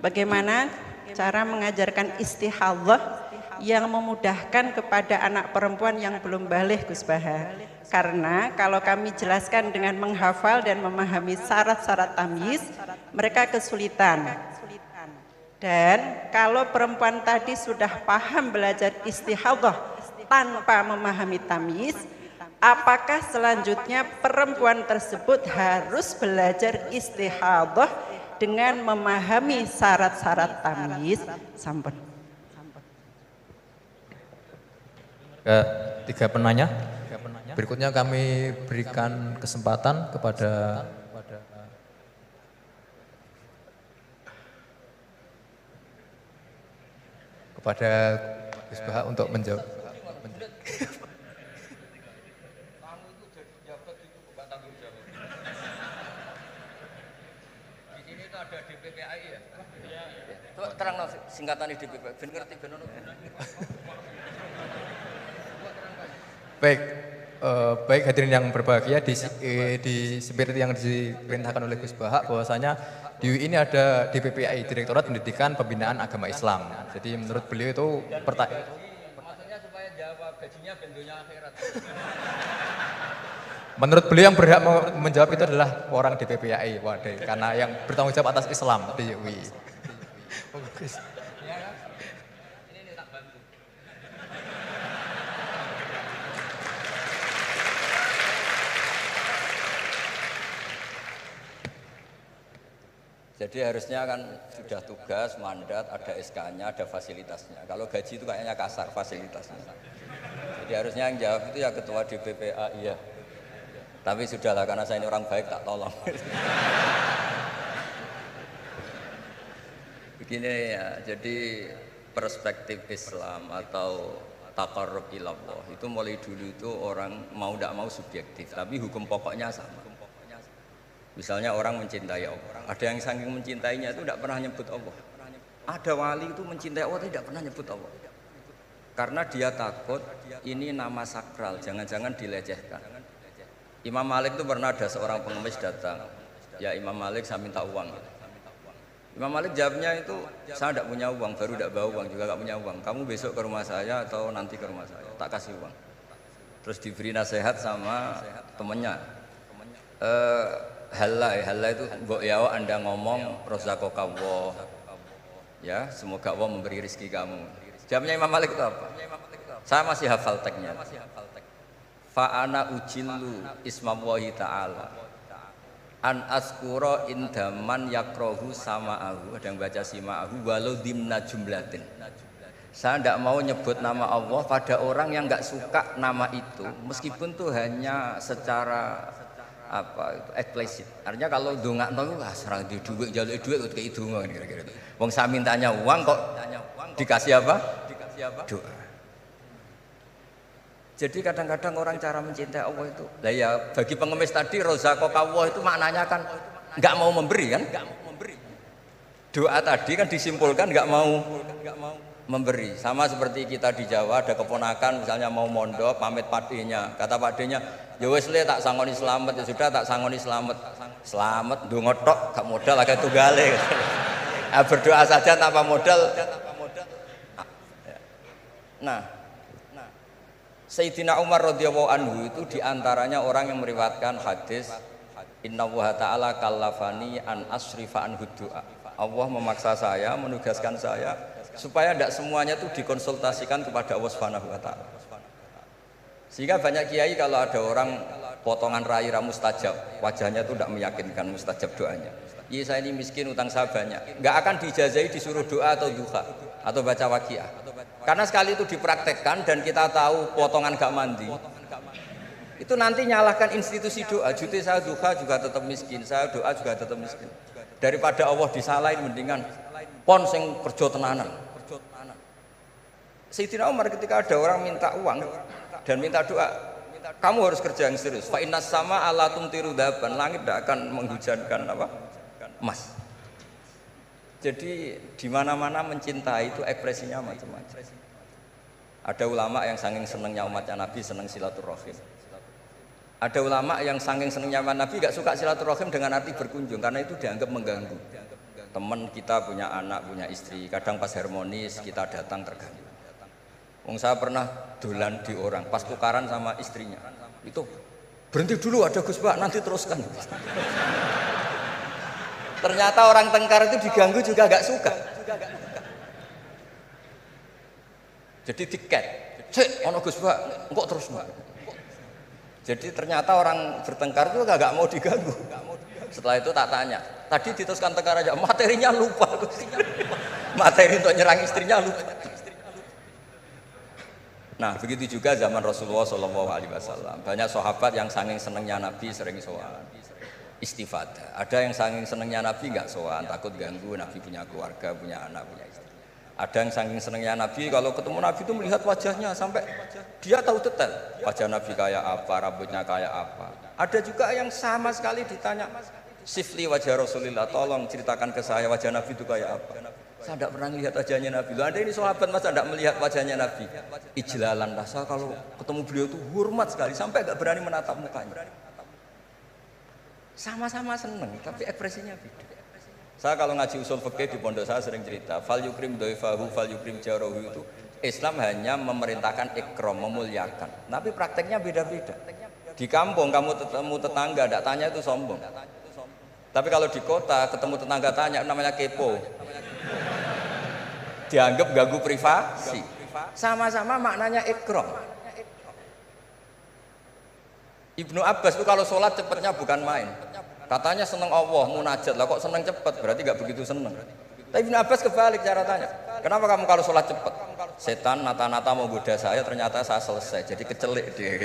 [SPEAKER 6] bagaimana cara mengajarkan istihadhah yang memudahkan kepada anak perempuan yang belum baligh, Gus Baha. Karena kalau kami jelaskan dengan menghafal dan memahami syarat-syarat tamyiz, mereka kesulitan. Dan kalau perempuan tadi sudah paham belajar istihadhah tanpa memahami tamyiz, apakah selanjutnya perempuan tersebut harus belajar istihadhah dengan memahami syarat-syarat tamyiz? Sampun.
[SPEAKER 3] Tiga penanya. Berikutnya kami berikan kesempatan kepada Gus Baha untuk menjawab.
[SPEAKER 1] Terang singkatan DPPI, ben ngerti ben ono.
[SPEAKER 3] Baik hadirin yang berbahagia, di spirit yang diperintahkan oleh Gus Baha bahwasanya di UI ini ada DPPI, Direktorat Pendidikan Pembinaan Agama Islam. Jadi menurut beliau itu
[SPEAKER 1] Maksudnya supaya jawab gajinya ben dunya akhirat.
[SPEAKER 3] Menurut beliau yang berhak menjawab itu adalah orang DPPI, waduh, karena yang bertanggung jawab atas Islam di UI.
[SPEAKER 1] Ini tak bantu. Jadi harusnya kan sudah tugas, mandat, ada SK-nya, ada fasilitasnya. Kalau gaji itu kayaknya kasar fasilitasnya. Jadi harusnya yang jawab itu ya ketua DPPA, iya. Tapi sudahlah karena saya ini orang baik tak tolong. Begini ya, jadi perspektif Islam atau taqarrub ilallah itu mulai dulu itu orang mau tidak mau subjektif, tapi hukum pokoknya sama. Misalnya orang mencintai Allah, ada yang saking mencintainya itu tidak pernah nyebut Allah. Ada wali itu mencintai Allah tidak pernah nyebut Allah, karena dia takut ini nama sakral, jangan-jangan dilecehkan. Imam Malik itu pernah ada seorang pengemis datang, ya Imam Malik saya minta uang. Imam Malik jawabnya itu, saya tidak punya uang, baru tidak bawa uang, juga tidak punya uang. Kamu besok ke rumah saya atau nanti ke rumah saya, tak kasih uang. Terus diberi nasihat sama temannya. Halal itu mbok yawa Anda ngomong rozakokallah, Ya, semoga Allah memberi rezeki kamu. Jawabnya Imam Malik itu apa? Saya masih hafal teksnya. Fa ana ujillu ismallahi ta'ala an askura indaman yakrohu sama'ahu. Ada yang baca sima'ahu walau dimna jumlatin. Saya tidak mau nyebut nama Allah pada orang yang nggak suka nama itu, meskipun tuh hanya secara eksplisit. Artinya kalau dongakno itu serang di duit, jaluk duit kok kayak donga kira-kira. Wong saya mintanya uang kok dikasih apa? Doa. Jadi kadang-kadang orang cara mencintai Allah itu, lah ya bagi pengemis tadi rozaqaka Allah itu maknanya kan nggak mau memberi kan? Doa tadi kan disimpulkan nggak mau memberi. Sama seperti kita di Jawa ada keponakan misalnya mau mondok pamit padenya, kata padenya ya wis le tak sangoni slamet, ya sudah tak sangoni slamet ndonga tok gak modal agak tunggale. Berdoa saja tanpa modal. Nah, Sayyidina Umar radhiyallahu anhu itu diantaranya orang yang meriwayatkan hadis innallaha ta'ala kallafani an asrifa anhu du'a. Allah memaksa saya, menugaskan saya supaya tidak semuanya itu dikonsultasikan kepada Allah Subhanahu wa taala. Sehingga banyak kiai kalau ada orang potongan rai mustajab, wajahnya itu tidak meyakinkan mustajab doanya. Iya saya ini miskin, utang saya banyak. Nggak akan dijazahi disuruh doa atau duha atau baca waqiah. Karena sekali itu dipraktekkan dan kita tahu potongan gak mandi, itu nanti nyalahkan institusi doa. Jute saya duha juga tetap miskin, saya doa juga tetap miskin. Daripada Allah disalahin mendingan pon sing kerja tenanan. Sayyidina Umar ketika ada orang minta uang dan minta doa, kamu harus kerja yang serius. Fa innas sama ala tumtiru dhaban, langit tidak akan menghujankan emas. Jadi di mana-mana mencintai itu ekspresinya macam-macam. Ada ulama yang saking senengnya umatnya Nabi seneng silaturahim. Ada ulama yang saking senengnya Nabi gak suka silaturahim dengan arti berkunjung karena itu dianggap mengganggu. Teman kita punya anak, punya istri, kadang pas harmonis kita datang terganggu. Wong saya pernah dolan di orang, pas tukaran sama istrinya, itu berhenti dulu ada Gus Pak, nanti teruskan. Ternyata orang tengkar itu diganggu juga gak suka. Jadi tiket, cek ono Gus Pak, kok terus Pak. Jadi ternyata orang bertengkar itu gak mau diganggu. Setelah itu tak tanya, tadi diteruskan tengkar aja, materinya lupa. Materi untuk nyerang istrinya lupa. Nah begitu juga zaman Rasulullah SAW. Banyak sahabat yang saking senengnya Nabi sering soal istifadah. Ada yang saking senengnya Nabi nggak soal, takut ganggu. Nabi punya keluarga, punya anak, punya istri. Ada yang saking senengnya Nabi kalau ketemu Nabi itu melihat wajahnya sampai dia tahu detail wajah Nabi kayak apa, rambutnya kayak apa. Ada juga yang sama sekali ditanya sifli wajah Rasulullah, tolong ceritakan ke saya wajah Nabi itu kayak apa. Saya tidak pernah melihat wajahnya Nabi. Loh, Anda ini sahabat masa tidak melihat wajahnya Nabi? Ijlalan rasa kalau ketemu beliau itu hormat sekali sampai nggak berani menatap mukanya. Sama-sama seneng, tapi ekspresinya beda. Saya kalau ngaji usul fikih di pondok saya sering cerita, fal yukrim dhaifahu fal yukrim jarahu itu Islam hanya memerintahkan ikram, memuliakan. Tapi prakteknya beda-beda. Di kampung kamu ketemu tetangga, tidak tanya itu sombong. Tapi kalau di kota ketemu tetangga tanya namanya kepo. Dianggap ganggu privasi. Sama-sama maknanya ikram. Ibnu Abbas itu kalau sholat cepatnya bukan main. Katanya seneng Allah, munajat. Lah kok seneng cepat? Berarti gak begitu seneng. Tapi Ibnu Abbas kebalik cara tanya. Kenapa kamu kalau sholat cepat? Setan nata-nata mau goda saya, ternyata saya selesai. Jadi kecelik dia.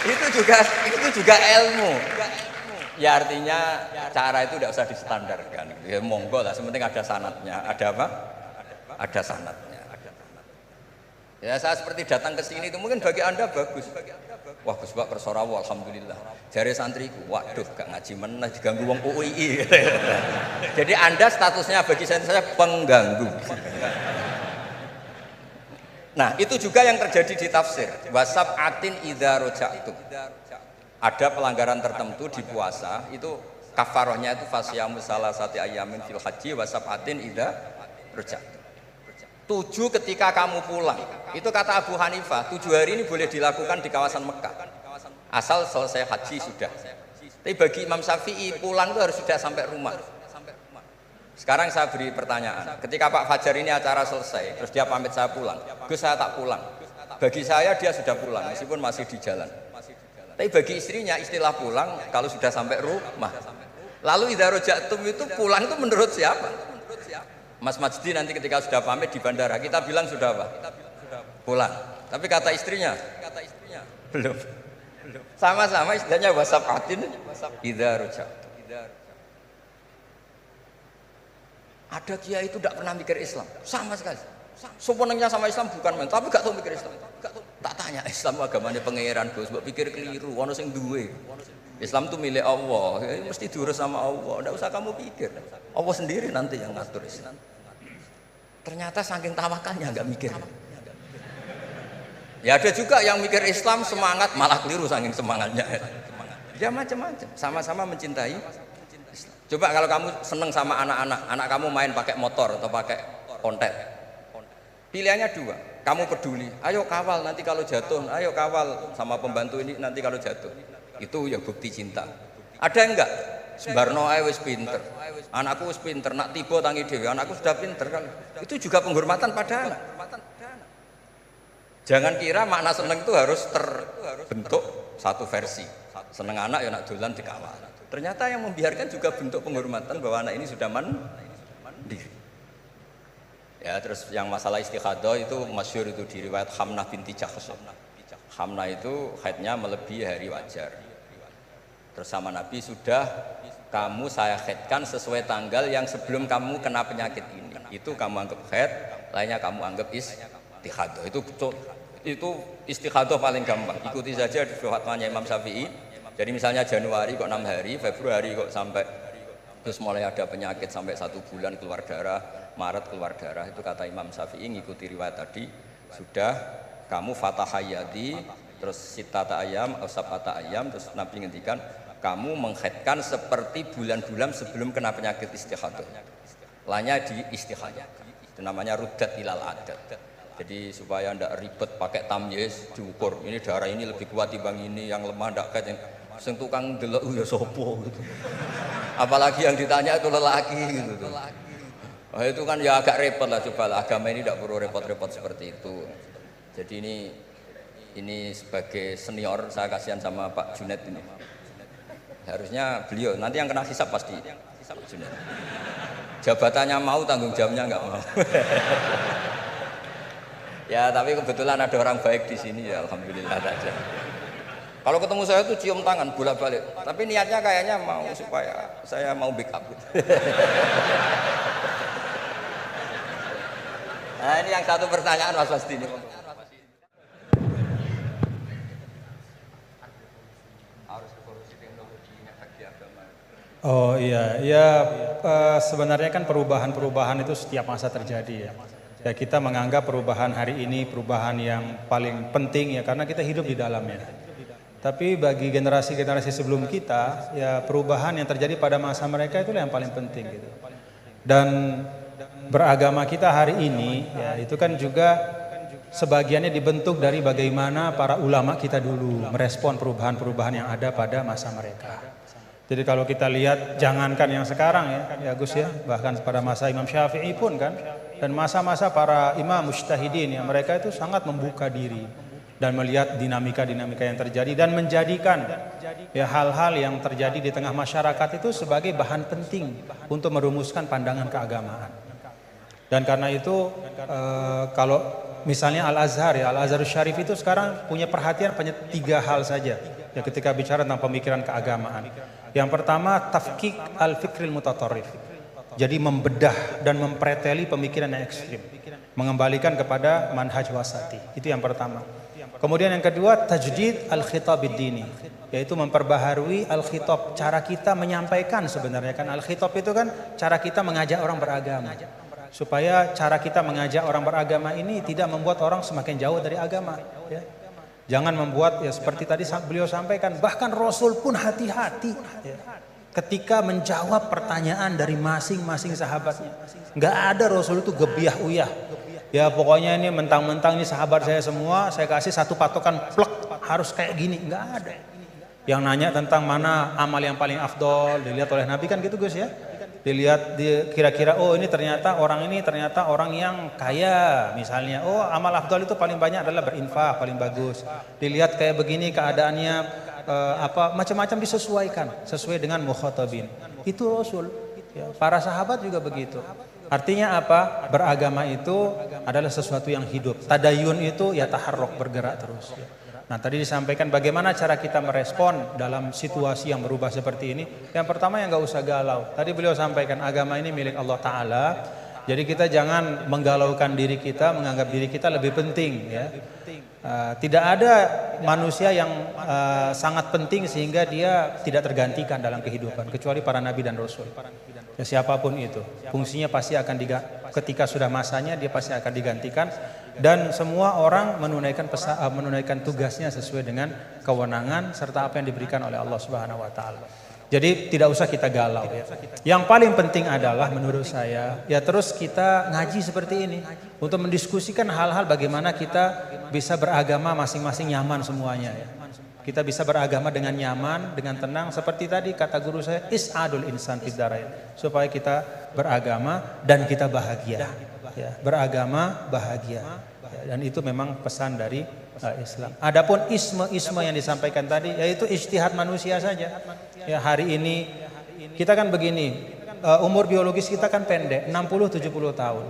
[SPEAKER 1] Itu juga ilmu. Ya artinya cara itu tidak usah distandarkan. Ya monggo lah, sementing ada sanatnya. Ada apa? Ada sanatnya. Ya saya seperti datang ke sini itu mungkin bagi Anda bagus. Wah Gus Pak persorawa alhamdulillah. Jari santriku, waduh gak ngaji meneh diganggu wong UII. Jadi Anda statusnya bagi saya pengganggu. Nah, itu juga yang terjadi di tafsir. Wasab'atin idza raja'tum. Ada pelanggaran tertentu di puasa, itu kafarohnya itu fasyamu salasati ayamin fil haji wasab'atin idza raja'tum. 7 ketika kamu pulang. Itu kata Abu Hanifah, 7 hari ini boleh dilakukan di kawasan Mekah. Asal selesai haji sudah. Tapi bagi Imam Syafi'i pulang itu harus sudah sampai rumah. Sekarang saya beri pertanyaan, ketika Pak Fajar ini acara selesai, terus dia pamit saya pulang, Gus saya tak pulang. Bagi saya dia sudah pulang, meskipun masih di jalan. Tapi bagi istrinya istilah pulang kalau sudah sampai rumah. Lalu idza raja'tum itu pulang itu menurut siapa? Mas Majdi nanti ketika sudah pamit di bandara, kita bilang sudah apa? Pulang. Tapi kata istrinya, belum. Sama-sama istilahnya wasafatin idza raja'tum. Ada kiai itu tidak pernah mikir Islam, sama sekali. Sebenarnya sama Islam bukan main, tapi gak tahu mikir Islam. Tak tanya Islam agamanya pangeran Gus, mbok pikir keliru, ono sing duwe. Islam itu milik Allah, ya, mesti diurus sama Allah. Tidak usah kamu pikir, Allah sendiri nanti yang ngatur Islam. Ternyata saking tawakalnya nggak mikir. Ya ada juga yang mikir Islam semangat malah keliru saking semangatnya. Ya macam-macam, sama-sama mencintai. Coba kalau kamu seneng sama anak-anak, anak kamu main pakai motor atau pakai ontel. Pilihannya dua, kamu peduli, ayo kawal nanti kalau jatuh, ayo kawal sama pembantu ini nanti kalau jatuh. Itu ya bukti cinta. Ada enggak? Sembarno ae wis pinter. Anakku wis pinter, nak tiba tangi dhewe, anakku sudah pinter kan. Itu juga penghormatan pada anak. Jangan kira makna seneng itu harus terbentuk satu versi. Seneng anak ya nak dolan dikawal. Ternyata yang membiarkan juga bentuk penghormatan bahwa anak ini sudah mandiri. Ya terus yang masalah istikhadah itu masyhur itu di riwayat Hamnah binti Jahsh. Hamnah itu haidnya melebihi hari wajar. Terus sama Nabi sudah kamu saya haidkan sesuai tanggal yang sebelum kamu kena penyakit ini. Itu kamu anggap haid, lainnya kamu anggap istikhadah. Itu istikhadah paling gampang. Ikuti saja di fatwanya Imam Syafi'i. Jadi misalnya Januari kok 6 hari, Februari kok sampai terus mulai ada penyakit sampai 1 bulan keluar darah, Maret keluar darah, itu kata Imam Syafi'i ngikuti riwayat tadi sudah kamu fatahayati terus sitata ayam, sabata ayam, terus Nabi ngendikan kamu menghaidkan seperti bulan-bulan sebelum kena penyakit istikhadah. Lainnya di istikhadah. Itu namanya rudat ilal adat. Jadi supaya ndak ribet pakai tamyiz diukur. Ini darah ini lebih kuat dibanding ini, yang lemah ndak kayak sing tukang delok ya sopo gitu. Apalagi yang ditanya itu lelaki gitu. Oh, itu kan ya agak repot lah, coba lah. Agama ini tidak perlu repot-repot seperti itu. Jadi ini sebagai senior saya kasihan sama Pak Junet ini. Harusnya beliau nanti yang kena hisab pasti Pak Junet. Jabatannya mau, tanggung jawabnya nggak mau. Ya tapi kebetulan ada orang baik di sini ya, alhamdulillah saja. Kalau ketemu saya tuh cium tangan bolak-balik, tapi niatnya kayaknya mau supaya saya mau backup. Nah ini yang satu pertanyaan Mas Wasdi ini.
[SPEAKER 2] Oh iya, ya sebenarnya kan perubahan-perubahan itu setiap masa terjadi ya. Ya kita menganggap perubahan hari ini perubahan yang paling penting ya karena kita hidup di dalamnya. Tapi bagi generasi-generasi sebelum kita, ya perubahan yang terjadi pada masa mereka itulah yang paling penting gitu. Dan beragama kita hari ini, ya itu kan juga sebagiannya dibentuk dari bagaimana para ulama kita dulu merespon perubahan-perubahan yang ada pada masa mereka. Jadi kalau kita lihat, jangankan yang sekarang ya Gus ya, bahkan pada masa Imam Syafi'i pun kan, dan masa-masa para imam mujtahidin ya mereka itu sangat membuka diri dan melihat dinamika-dinamika yang terjadi dan menjadikan ya hal-hal yang terjadi di tengah masyarakat itu sebagai bahan penting untuk merumuskan pandangan keagamaan. Dan karena itu kalau misalnya Al-Azhar ya, Al-Azhar Syarif itu sekarang punya perhatian hanya 3 hal saja ya ketika bicara tentang pemikiran keagamaan. Yang pertama tafkik al-fikril mutatarrif. Jadi membedah dan mempreteli pemikiran yang ekstrim, mengembalikan kepada manhaj wasati. Itu yang pertama. Kemudian yang kedua tajdid al-khitab ad-dini, yaitu memperbaharui al-khitab, cara kita menyampaikan sebenarnya kan al-khitab itu kan cara kita mengajak orang beragama. Supaya cara kita mengajak orang beragama ini tidak membuat orang semakin jauh dari agama ya. Jangan membuat ya seperti tadi beliau sampaikan, bahkan Rasul pun hati-hati ya, ketika menjawab pertanyaan dari masing-masing sahabatnya. Nggak ada Rasul itu gebiah uyah. Ya pokoknya ini mentang-mentang ini sahabat saya semua, saya kasih satu patokan plek harus kayak gini, nggak ada. Yang nanya tentang mana amal yang paling afdol dilihat oleh Nabi kan gitu Gus ya. Dilihat kira-kira oh ini ternyata orang yang kaya misalnya. Oh amal afdal itu paling banyak adalah berinfak, paling bagus. Dilihat kayak begini keadaannya macam-macam disesuaikan sesuai dengan mukhatabin. Itu Rasul. Ya, para sahabat juga begitu. Artinya apa? Beragama itu adalah sesuatu yang hidup. Tadayun itu ya taharruk, bergerak terus. Nah tadi disampaikan bagaimana cara kita merespon dalam situasi yang berubah seperti ini. Yang pertama yang nggak usah galau. Tadi beliau sampaikan agama ini milik Allah Ta'ala. Jadi kita jangan menggalaukan diri kita, menganggap diri kita lebih penting. Ya. Tidak ada manusia yang sangat penting sehingga dia tidak tergantikan dalam kehidupan. Kecuali para nabi dan rasul. Ya, siapapun itu. Fungsinya pasti akan ketika sudah masanya dia pasti akan digantikan. Dan semua orang menunaikan tugasnya sesuai dengan kewenangan serta apa yang diberikan oleh Allah Subhanahu wa taala. Jadi tidak usah kita galau ya. Yang paling penting adalah menurut saya ya terus kita ngaji seperti ini untuk mendiskusikan hal-hal bagaimana kita bisa beragama masing-masing nyaman semuanya ya. Kita bisa beragama dengan nyaman, dengan tenang seperti tadi kata guru saya is'adul insan fid darain, supaya kita beragama dan kita bahagia. Ya, beragama bahagia. Ya, dan itu memang pesan dari Islam. Adapun isme yang disampaikan tadi yaitu ijtihad manusia saja. Ya, hari ini kita kan begini, umur biologis kita kan pendek, 60-70 tahun.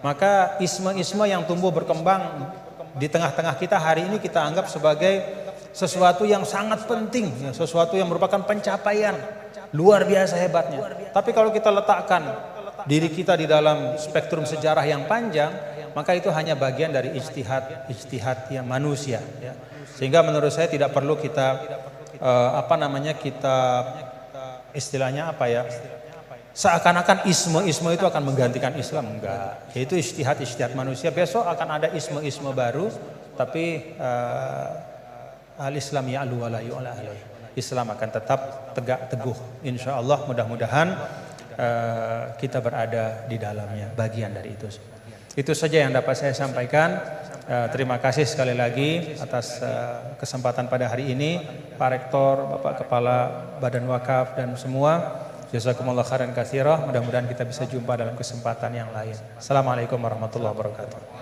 [SPEAKER 2] Maka isme yang tumbuh berkembang di tengah-tengah kita hari ini kita anggap sebagai sesuatu yang sangat penting, ya, sesuatu yang merupakan pencapaian luar biasa hebatnya. Tapi kalau kita letakkan diri kita di dalam spektrum sejarah yang panjang, maka itu hanya bagian dari ijtihad yang manusia. Ya. Sehingga menurut saya tidak perlu kita kita istilahnya apa ya? Seakan-akan isme itu akan menggantikan Islam, enggak. Yaitu ijtihad manusia. Besok akan ada isme baru, tapi al-Islam ya'lu wa la yu'la alaih. Islam akan tetap tegak teguh. Insyaallah mudah-mudahan kita berada di dalamnya, bagian dari itu. Itu saja yang dapat saya sampaikan. Terima kasih sekali lagi atas kesempatan pada hari ini, Pak Rektor, Bapak Kepala Badan Wakaf dan semua. Jazakumullah khairan katsira. Mudah-mudahan kita bisa jumpa dalam kesempatan yang lain. Assalamualaikum warahmatullahi wabarakatuh.